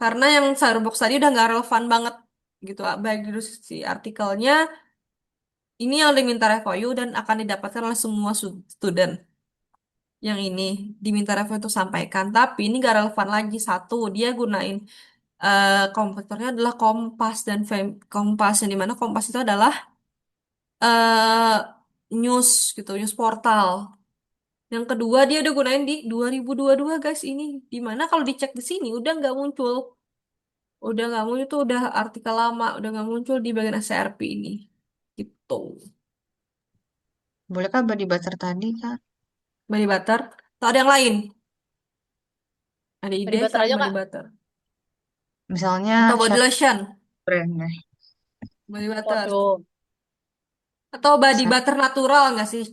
Karena yang Starbucks tadi udah nggak relevan banget gitu. Baik dari si artikelnya, ini yang diminta review dan akan didapatkan oleh semua student. Yang ini diminta review itu sampaikan. Tapi ini gak relevan lagi. Satu, dia gunain komputernya adalah Kompas dan Kompas. Yang dimana Kompas itu adalah eh news gitu, news portal. Yang kedua dia udah gunain di 2022 guys ini. Dimana kalau dicek di sini udah nggak muncul. Udah nggak muncul tuh udah artikel lama. Udah nggak muncul di bagian SCRP ini. Gitu. Bolehkah body butter tadi, Kak? Body butter. Atau ada yang lain? Ada Body ide butter selain aja, body Kak. butter? Misalnya Atau body syarat lotion? brandnya. Body butter. Waduh. Atau body Syarat butter natural nggak sih?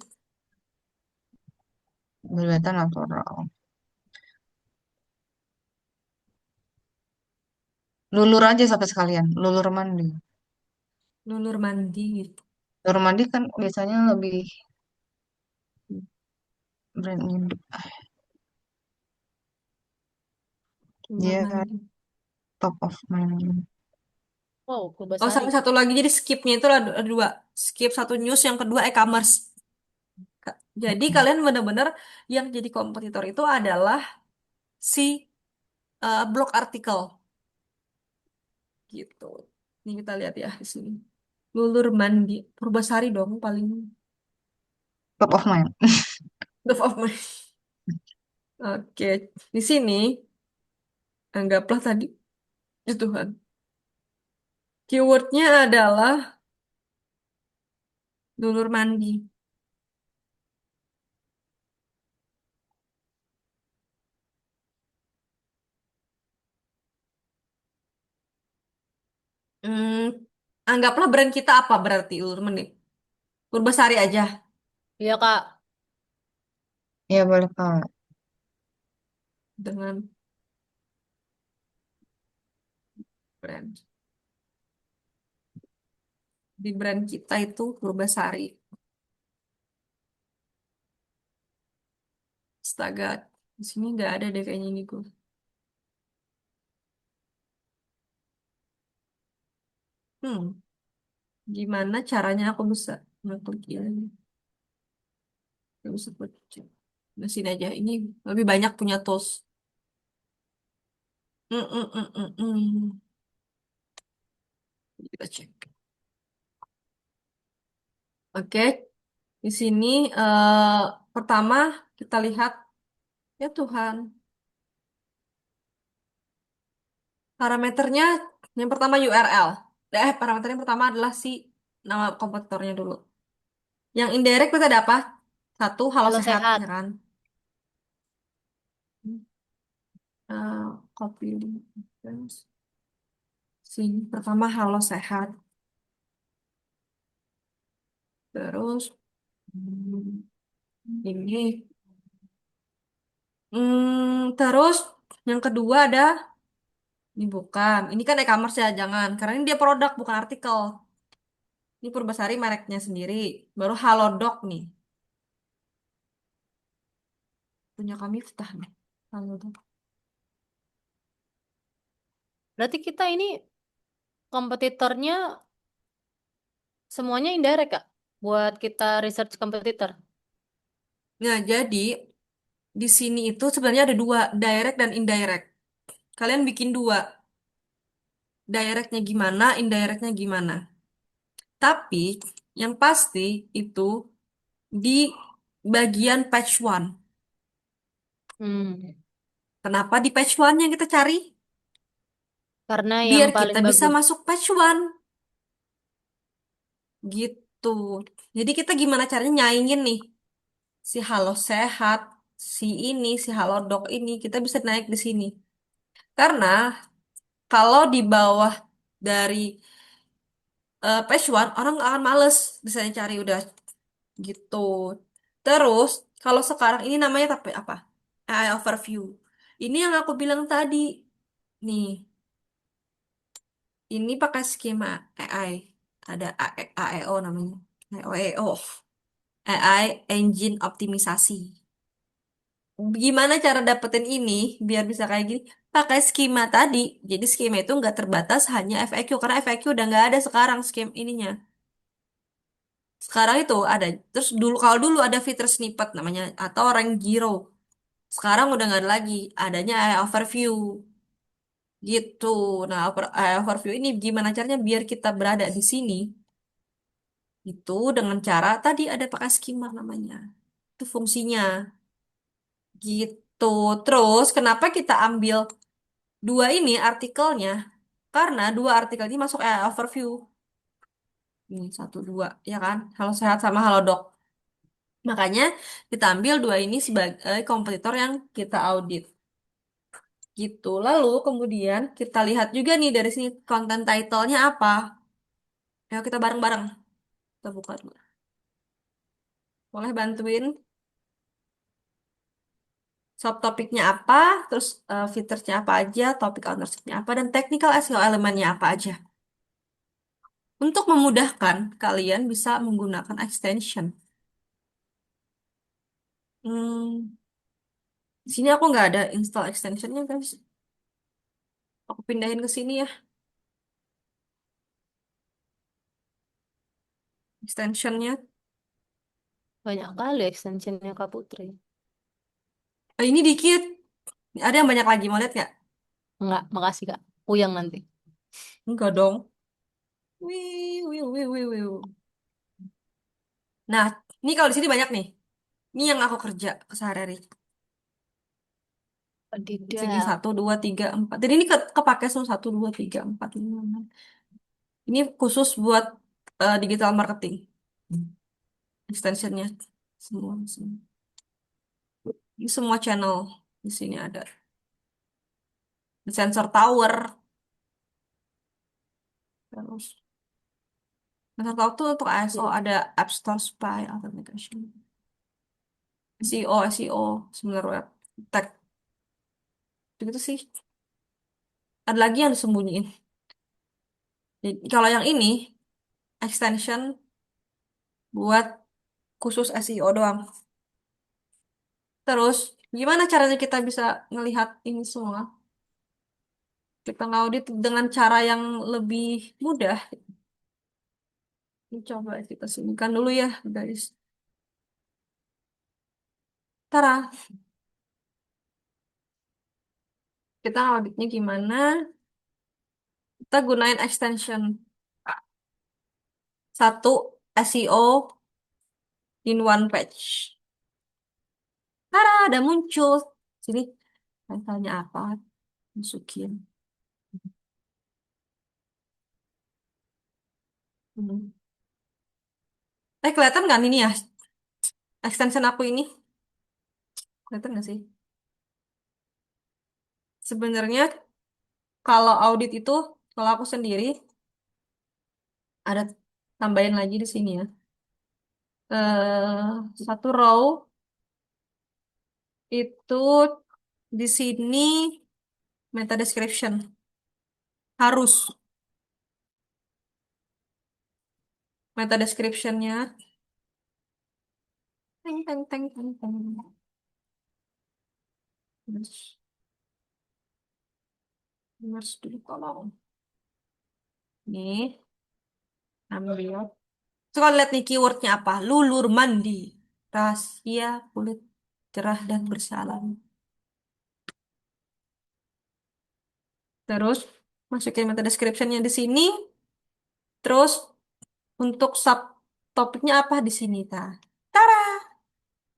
body butter natural. Lulur aja sampai sekalian. Lulur mandi. Lulur mandi gitu. Lulur mandi kan biasanya lebih brandnya Lulur dia kan mandi. top of mind. Wow, Oh, Purbasari. sama satu lagi jadi skipnya itu ada dua. Skip satu news, yang kedua e-commerce. Jadi kalian benar-benar yang jadi kompetitor itu adalah si blog artikel gitu. Ini kita lihat ya di sini. Lulur mandi, Purbasari dong paling Top of mind. top of mind. Oke, di sini anggaplah tadi itu kan. Keywordnya adalah lulur mandi. Hmm, anggaplah brand kita apa berarti lulur mandi? Purbasari aja Iya, Kak. Ya boleh, Kak. dengan brand. Di brand kita itu Purbasari. Astaga, di sini nggak ada deh kayaknya ini gue. Hmm, gimana caranya aku bisa ngeklik ini? Gak bisa baca. Nah, sini aja. Ini lebih banyak punya tools. Hmm, hmm, hmm, hmm, hmm. Kita cek. Oke, di sini pertama kita lihat ya Tuhan. Parameternya yang pertama URL. Parameter yang pertama adalah si nama kompetitornya dulu. Yang indirect kita ada apa? Satu, halo Kalau sehat, sehat. ya kan? Copy link. Sini pertama halo sehat. Terus ini. Terus yang kedua ada Ini bukan. Ini kan e-commerce ya, jangan. Karena ini dia produk, bukan artikel. Ini Purbasari mereknya sendiri. Baru Halodoc nih. Punya kami Miftah nih. Halodoc. Berarti kita ini kompetitornya semuanya indirect, Kak. Buat kita research kompetitor. Nah, jadi di sini itu sebenarnya ada dua, direct dan indirect. Kalian bikin dua. Directnya gimana, indirectnya gimana. Tapi yang pasti itu di bagian patch one. Hmm. Kenapa di patch one yang kita cari? Karena yang Biar kita paling bisa bagus. masuk patch one. Gitu. Jadi kita gimana caranya nyaingin nih si Halo Sehat, si ini, si Halodoc ini, kita bisa naik di sini. Karena kalau di bawah dari page one, orang nggak akan males bisa cari udah gitu. Terus kalau sekarang ini namanya tapi apa? AI overview. Ini yang aku bilang tadi. Nih, ini pakai skema AI. Ada AEO namanya. AEO. AI Engine Optimisasi. Gimana cara dapetin ini biar bisa kayak gini? Pakai skema tadi. Jadi skema itu nggak terbatas hanya FAQ karena FAQ udah nggak ada sekarang skema ininya. Sekarang itu ada. Terus dulu kalau dulu ada fitur snippet namanya atau rank zero. Sekarang udah nggak ada lagi. Adanya AI overview gitu. Nah, AI overview ini gimana caranya biar kita berada di sini itu dengan cara tadi ada pakai skema namanya. Itu fungsinya gitu. Terus kenapa kita ambil dua ini artikelnya? Karena dua artikel ini masuk overview. Ini satu dua, ya kan? Halo Sehat sama Halo Dok. Makanya kita ambil dua ini sebagai kompetitor yang kita audit. Gitu. Lalu kemudian kita lihat juga nih dari sini konten title-nya apa. Ayo kita bareng-bareng. Kita buka dulu. Boleh bantuin subtopiknya apa, terus featuresnya apa aja, topik ownership-nya apa, dan technical SEO elemennya apa aja. Untuk memudahkan kalian bisa menggunakan extension. Hmm, di sini aku nggak ada install extensionnya guys. Aku pindahin ke sini ya extensionnya. Banyak kali extensionnya Kak Putri. Ini dikit. Ada yang banyak lagi mau lihat nggak? Enggak, makasih Kak. Puyeng nanti. Enggak dong. Wih, wih, wih, wih, wih. Nah, ini kalau di sini banyak nih. Ini yang aku kerja sehari-hari. Sini Tidak. satu, dua, tiga, empat. Jadi ini kepake semua satu, dua, tiga, empat, lima, enam. Ini khusus buat digital marketing. Extensionnya semua, semua. Ini semua channel di sini ada. Sensor tower. Terus sensor tower tuh untuk ISO ada App Store Spy Authentication. SEO, SEO, similar web, tag. Begitu sih. Ada lagi yang disembunyiin. Jadi, kalau yang ini extension buat khusus SEO doang. Terus, gimana caranya kita bisa ngelihat ini semua? Kita ngaudit dengan cara yang lebih mudah. Ini coba kita sembunyikan dulu ya, guys. Tara, kita auditnya gimana? Kita gunain extension. Satu, SEO in one page. Tara, ada muncul. Sini, tanya apa? Masukin. Hmm. Kelihatan nggak ini ya? Extension aku ini? Kelihatan nggak sih? Sebenarnya kalau audit itu, kalau aku sendiri, ada tambahin lagi di sini ya. Satu row itu di sini meta description. Harus meta description-nya. Teng teng teng teng teng. Harus, harus dulu tolong. Nih, ambil. Coba lihat nih keywordnya apa. Lulur mandi. Rahasia kulit cerah dan bersalin. Terus masukin meta description-nya di sini. Terus untuk sub topiknya apa di sini, ta? Tara!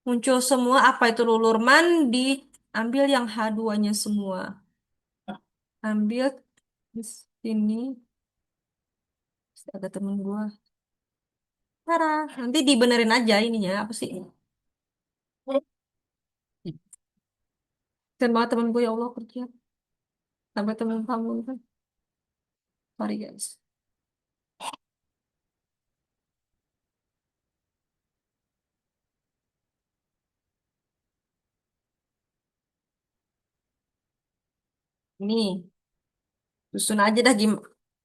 Muncul semua apa itu lulur mandi. Ambil yang H2-nya semua. Ambil di sini. Ada temen gua. Tara! Nanti dibenerin aja ininya. Apa sih? Dan banget temen gue ya Allah kerja. Sampai temen kamu kan. Sorry guys. Ini. Susun aja dah gim.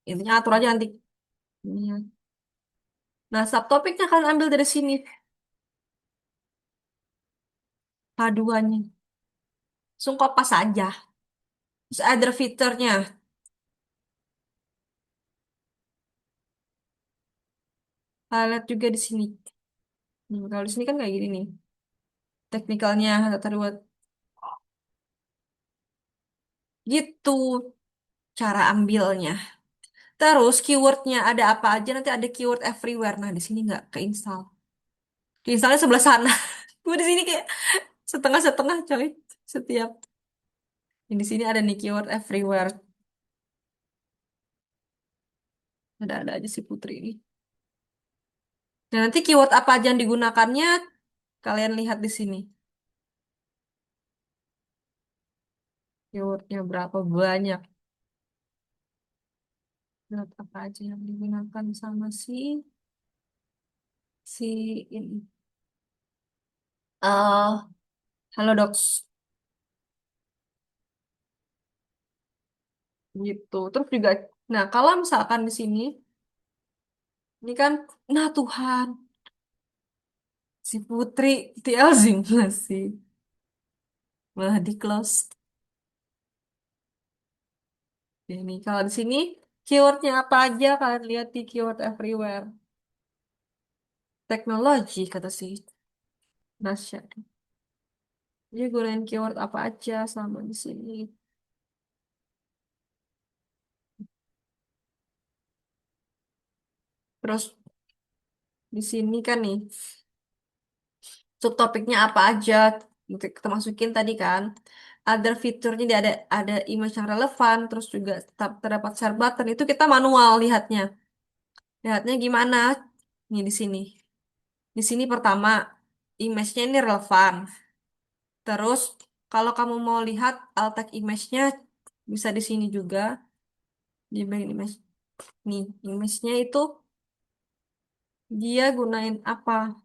Intinya atur aja nanti. Ini ya. Nah, subtopiknya kalian ambil dari sini. Paduannya. Langsung kopas aja. Terus ada fiturnya. Kalian lihat juga di sini. Kalau di sini kan kayak gini nih. Teknikalnya, tata ruang. Gitu cara ambilnya. Terus keywordnya ada apa aja. Nanti ada keyword everywhere. Nah, di sini nggak keinstall. Keinstallnya sebelah sana. Gue di sini kayak setengah-setengah coy. Setiap. Di sini ada nih keyword everywhere. Ada-ada aja si Putri ini. Dan nanti keyword apa aja yang digunakannya, kalian lihat di sini. Keywordnya berapa banyak. Keyword apa aja yang digunakan sama si ini. Halo Docs. Gitu. Terus juga, nah kalau misalkan di sini, ini kan, nah Tuhan, si Putri TLZ masih malah di close. Ini kalau di sini, keywordnya apa aja, kalian lihat di keyword everywhere. Teknologi, kata si Nasya. Dia gunain keyword apa aja sama di sini. Terus di sini kan nih, subtopiknya apa aja. Kita masukin tadi kan. Other fiturnya dia ada image yang relevan, terus juga terdapat share button. Itu kita manual lihatnya. Lihatnya gimana? Nih di sini. Di sini pertama, image-nya ini relevan. Terus kalau kamu mau lihat alt tag image-nya bisa di sini juga. Di bagian image. Nih, image-nya itu dia gunain apa?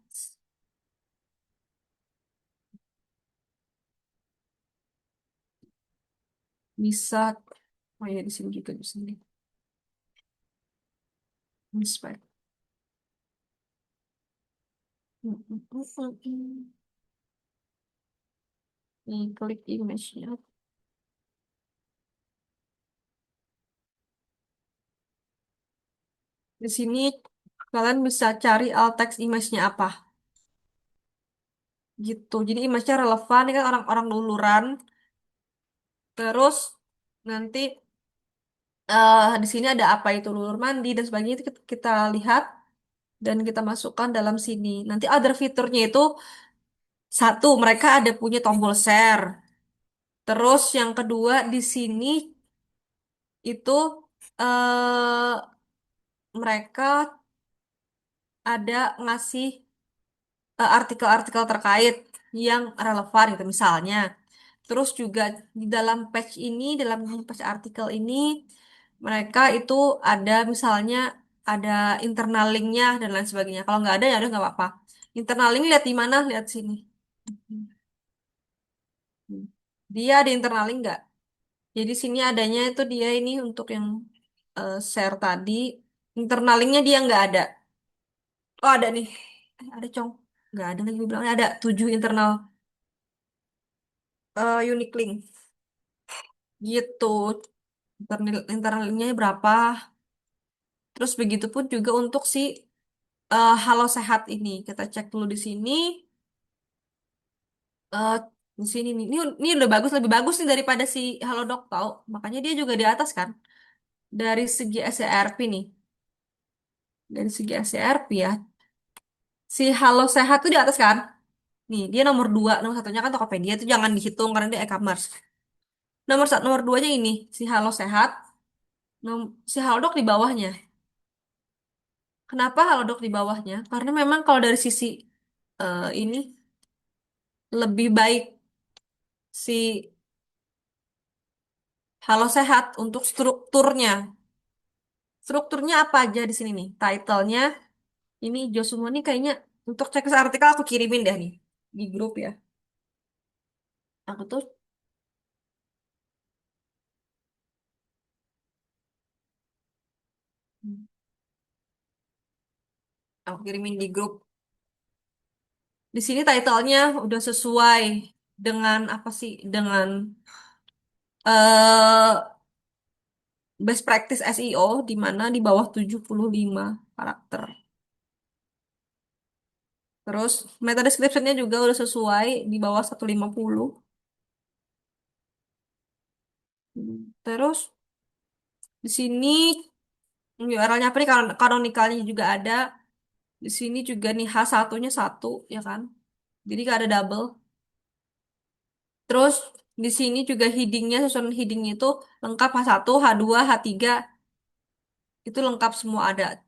Bisa, oh ya di sini juga di sini. Inspect. Nih, klik image-nya. Di sini kalian bisa cari alt text image-nya apa. Gitu. Jadi image-nya relevan, ini kan orang-orang luluran. Terus nanti di sini ada apa itu lulur mandi dan sebagainya itu kita lihat dan kita masukkan dalam sini. Nanti other fiturnya itu satu, mereka ada punya tombol share. Terus yang kedua di sini itu eh mereka ada ngasih artikel-artikel terkait yang relevan gitu misalnya. Terus juga di dalam page ini, dalam page artikel ini, mereka itu ada misalnya ada internal linknya dan lain sebagainya. Kalau nggak ada ya udah nggak apa-apa. Internal link lihat di mana? Lihat sini. Hmm. Dia ada internal link nggak? Jadi sini adanya itu dia ini untuk yang share tadi, internal linknya dia nggak ada. Oh ada nih, ada Cong. Nggak ada lagi gue bilangnya ada 7 internal unique link gitu. Internal linknya berapa? Terus begitu pun juga untuk si Halo Sehat ini. Kita cek dulu di sini. Eh di sini nih. Ini udah bagus, lebih bagus nih daripada si Halodoc tau. Makanya dia juga di atas kan. Dari segi SERP nih. Dari segi SERP ya. Si Halo Sehat tuh di atas kan. Nih, dia nomor 2. Nomor satunya kan Tokopedia itu jangan dihitung karena dia e-commerce. Nomor satu, nomor duanya ini. Si Halo Sehat. Si Halodoc di bawahnya. Kenapa Halodoc di bawahnya? Karena memang kalau dari sisi ini lebih baik si Halo Sehat untuk strukturnya. Strukturnya apa aja di sini nih? Title-nya ini Joshua ini kayaknya untuk cek artikel aku kirimin deh nih di grup ya. Aku tuh aku kirimin di grup. Di sini title-nya udah sesuai dengan apa sih? Dengan eh best practice SEO di mana di bawah 75 karakter. Terus meta description-nya juga udah sesuai di bawah 150. Terus di sini URL-nya apa nih? Canonical-nya juga ada. Di sini juga nih H1-nya satu, ya kan? Jadi gak ada double. Terus di sini juga headingnya, susunan headingnya itu lengkap H1, H2, H3. Itu lengkap semua ada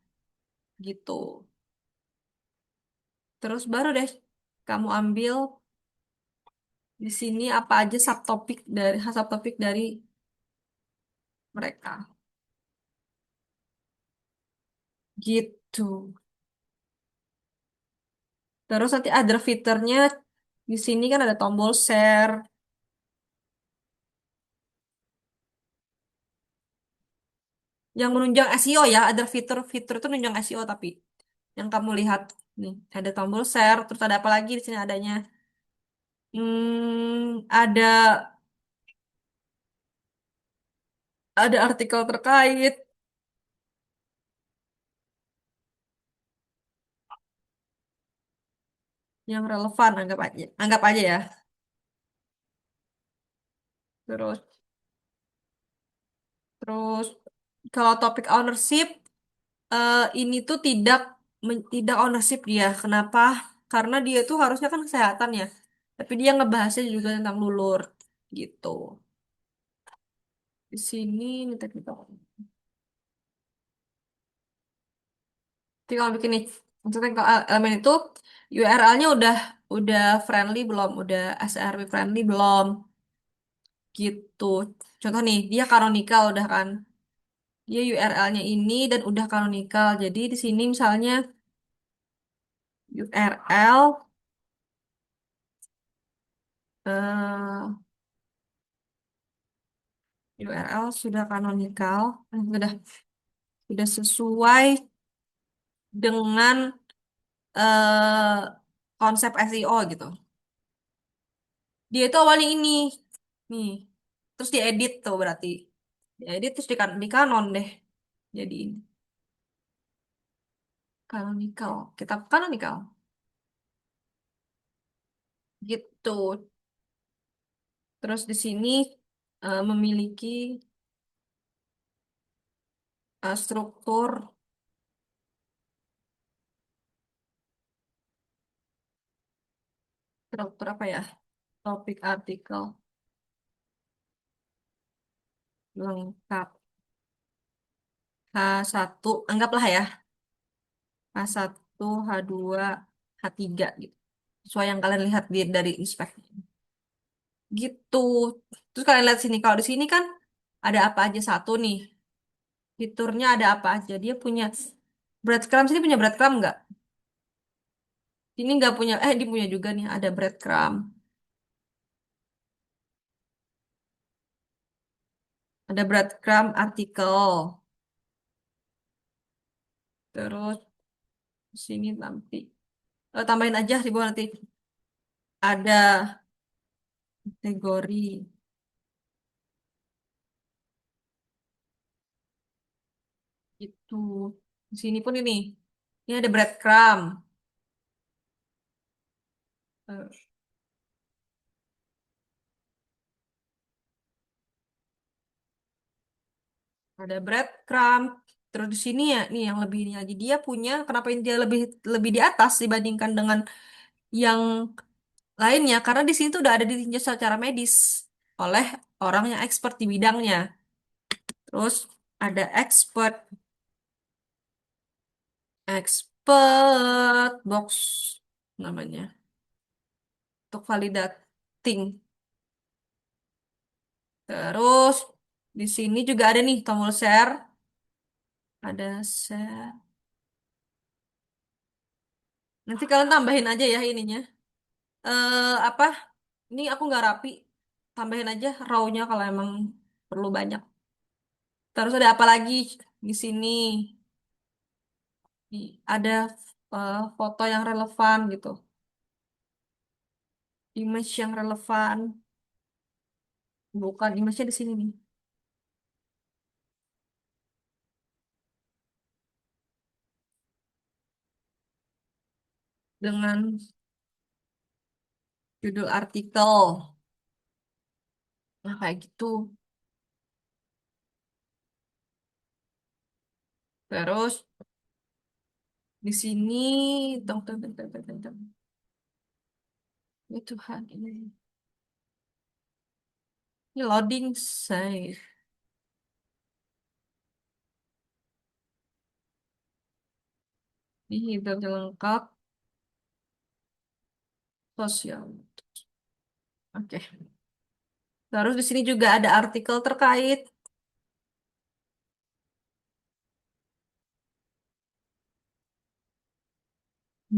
gitu. Terus baru deh kamu ambil di sini apa aja subtopik dari mereka. Gitu. Terus nanti ada fiturnya di sini kan ada tombol share yang menunjang SEO ya. Ada fitur-fitur itu menunjang SEO tapi yang kamu lihat nih ada tombol share. Terus ada apa lagi di sini adanya? Ada artikel terkait yang relevan anggap aja ya. Terus terus kalau topik ownership ini tuh tidak ownership dia. Kenapa? Karena dia tuh harusnya kan kesehatan ya. Tapi dia ngebahasnya juga tentang lulur gitu. Di sini ini teknikal. Jadi kalau bikin nih untuk teknikal elemen itu URL-nya udah friendly belum? Udah SRP friendly belum? Gitu. Contoh nih, dia canonical udah kan. Dia URL-nya ini dan udah canonical. Jadi di sini misalnya URL sudah canonical, sudah sesuai dengan eh, konsep SEO gitu. Dia itu awalnya ini, nih, terus diedit tuh berarti, diedit terus di kanon deh, jadi ini canonical, kitab canonical, gitu. Terus di sini memiliki struktur apa ya? Topik artikel lengkap H1 anggaplah ya H1 H2 H3 gitu sesuai yang kalian lihat dari inspek gitu. Terus kalian lihat sini kalau di sini kan ada apa aja satu nih fiturnya ada apa aja dia punya breadcrumb sini punya breadcrumb nggak ini nggak punya dia punya juga nih ada breadcrumb artikel Terus di sini nanti tambahin aja di bawah nanti ada kategori itu. Di sini pun ini ada breadcrumb. Eh, Ada breadcrumb. Terus di sini ya, nih yang lebih ini lagi dia punya. Kenapa ini dia lebih lebih di atas dibandingkan dengan yang lainnya? Karena di sini tuh udah ada ditinjau secara medis oleh orang yang expert di bidangnya. Terus ada expert box namanya untuk validating. Terus di sini juga ada nih tombol share, ada share. Nanti kalian tambahin aja ya ininya. Apa? Ini aku nggak rapi. Tambahin aja raw-nya kalau emang perlu banyak. Terus ada apa lagi di sini? Ada foto yang relevan gitu, image yang relevan. Bukan image-nya di sini nih. Dengan judul artikel. Nah, kayak gitu. Terus di sini tong tong tong tong tong tong, tong. Ya Tuhan ini loading saya. Ini hidupnya lengkap sosial. Oke. Terus di sini juga ada artikel terkait.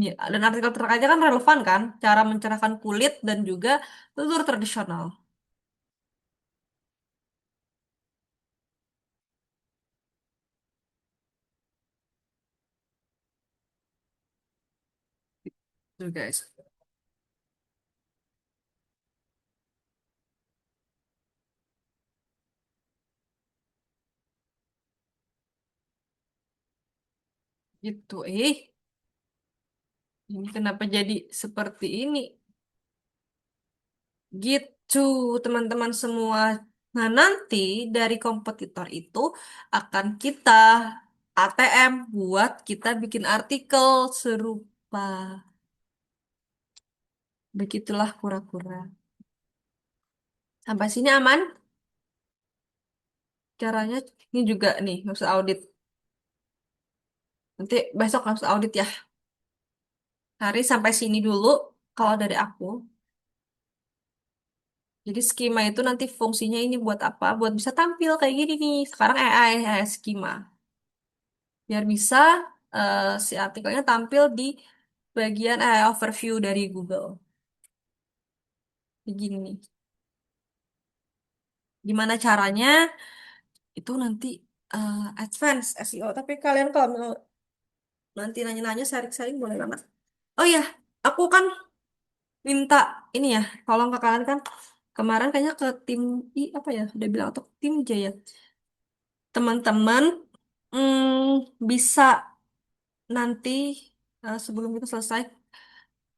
Ya, dan artikel terkaitnya kan relevan kan? Cara mencerahkan kulit dan juga tutur tradisional. Tuh guys. Gitu. Ini kenapa jadi seperti ini? Gitu, teman-teman semua. Nah, nanti dari kompetitor itu akan kita ATM buat kita bikin artikel serupa. Begitulah kura-kura. Sampai sini aman? Caranya ini juga nih, nggak usah audit. Nanti besok nggak usah audit ya. Hari sampai sini dulu kalau dari aku. Jadi skema itu nanti fungsinya ini buat apa? Buat bisa tampil kayak gini nih. Sekarang AI skema. Biar bisa si artikelnya tampil di bagian AI overview dari Google. Begini nih. Gimana caranya? Itu nanti advance SEO. Tapi kalian kalau mau nanti nanya-nanya sharing-sharing boleh banget. Oh iya, aku kan minta ini ya, tolong ke kalian kan kemarin kayaknya ke tim apa ya, udah bilang atau tim J ya. Teman-teman bisa nanti sebelum kita selesai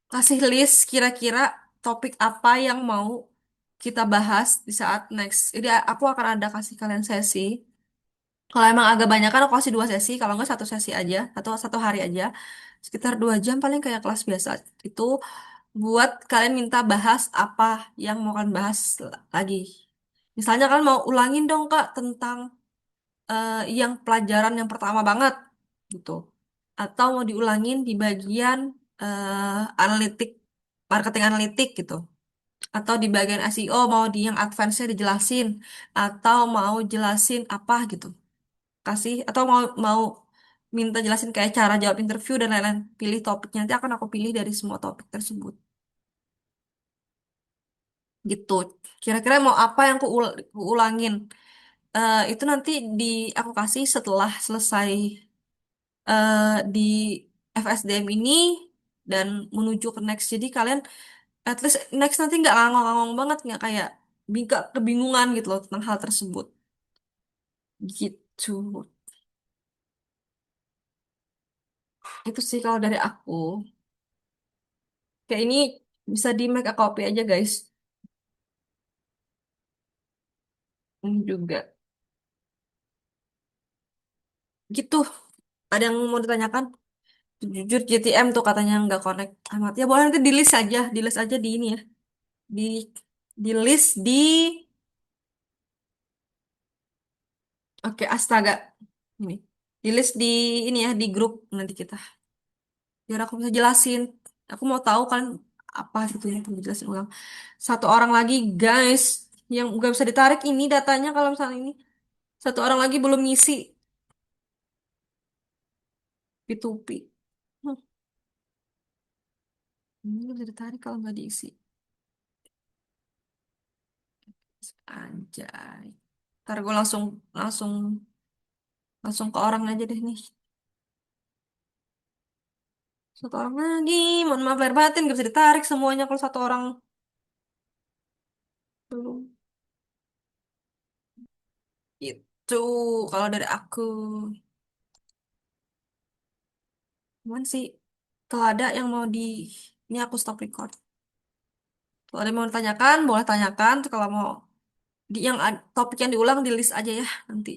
kasih list kira-kira topik apa yang mau kita bahas di saat next. Jadi aku akan ada kasih kalian sesi. Kalau emang agak banyak kan aku kasih 2 sesi, kalau nggak 1 sesi aja atau 1 hari aja. Sekitar 2 jam paling kayak kelas biasa. Itu buat kalian minta bahas apa yang mau kalian bahas lagi. Misalnya kalian mau ulangin dong Kak tentang yang pelajaran yang pertama banget gitu. Atau mau diulangin di bagian analitik, marketing analitik gitu. Atau di bagian SEO mau di yang advance-nya dijelasin. Atau mau jelasin apa gitu. Kasih, atau mau mau minta jelasin kayak cara jawab interview dan lain-lain. Pilih topiknya, nanti akan aku pilih dari semua topik tersebut. Gitu. Kira-kira mau apa yang ku ulangin? Itu nanti aku kasih setelah selesai di FSDM ini dan menuju ke next. Jadi kalian at least next nanti nggak ngangong-ngangong banget, nggak kayak nggak kebingungan gitu loh tentang hal tersebut. Gitu. Itu sih kalau dari aku. Kayak ini bisa di make a copy aja guys. Juga. Gitu. Ada yang mau ditanyakan? Jujur JTM tuh katanya nggak connect amat. Ya boleh nanti di list aja. Di list aja di ini ya. Di list di. Oke, astaga. Ini. Di list di ini ya. Di grup nanti kita. Biar aku bisa jelasin. Aku mau tahu kan apa gitu yang perlu dijelasin ulang. Satu orang lagi guys. Yang nggak bisa ditarik ini datanya kalau misalnya ini. Satu orang lagi belum ngisi P2P. Hmm, ini nggak bisa ditarik kalau nggak diisi. Anjay. Ntar gue langsung langsung langsung ke orang aja deh nih. Satu orang lagi. Mohon maaf lahir batin gak bisa ditarik semuanya kalau satu orang belum. Itu kalau dari aku. Cuman sih kalau ada yang mau di ini aku stop record. Kalau ada yang mau ditanyakan, boleh tanyakan. Kalau mau di yang topik yang diulang di list aja ya nanti.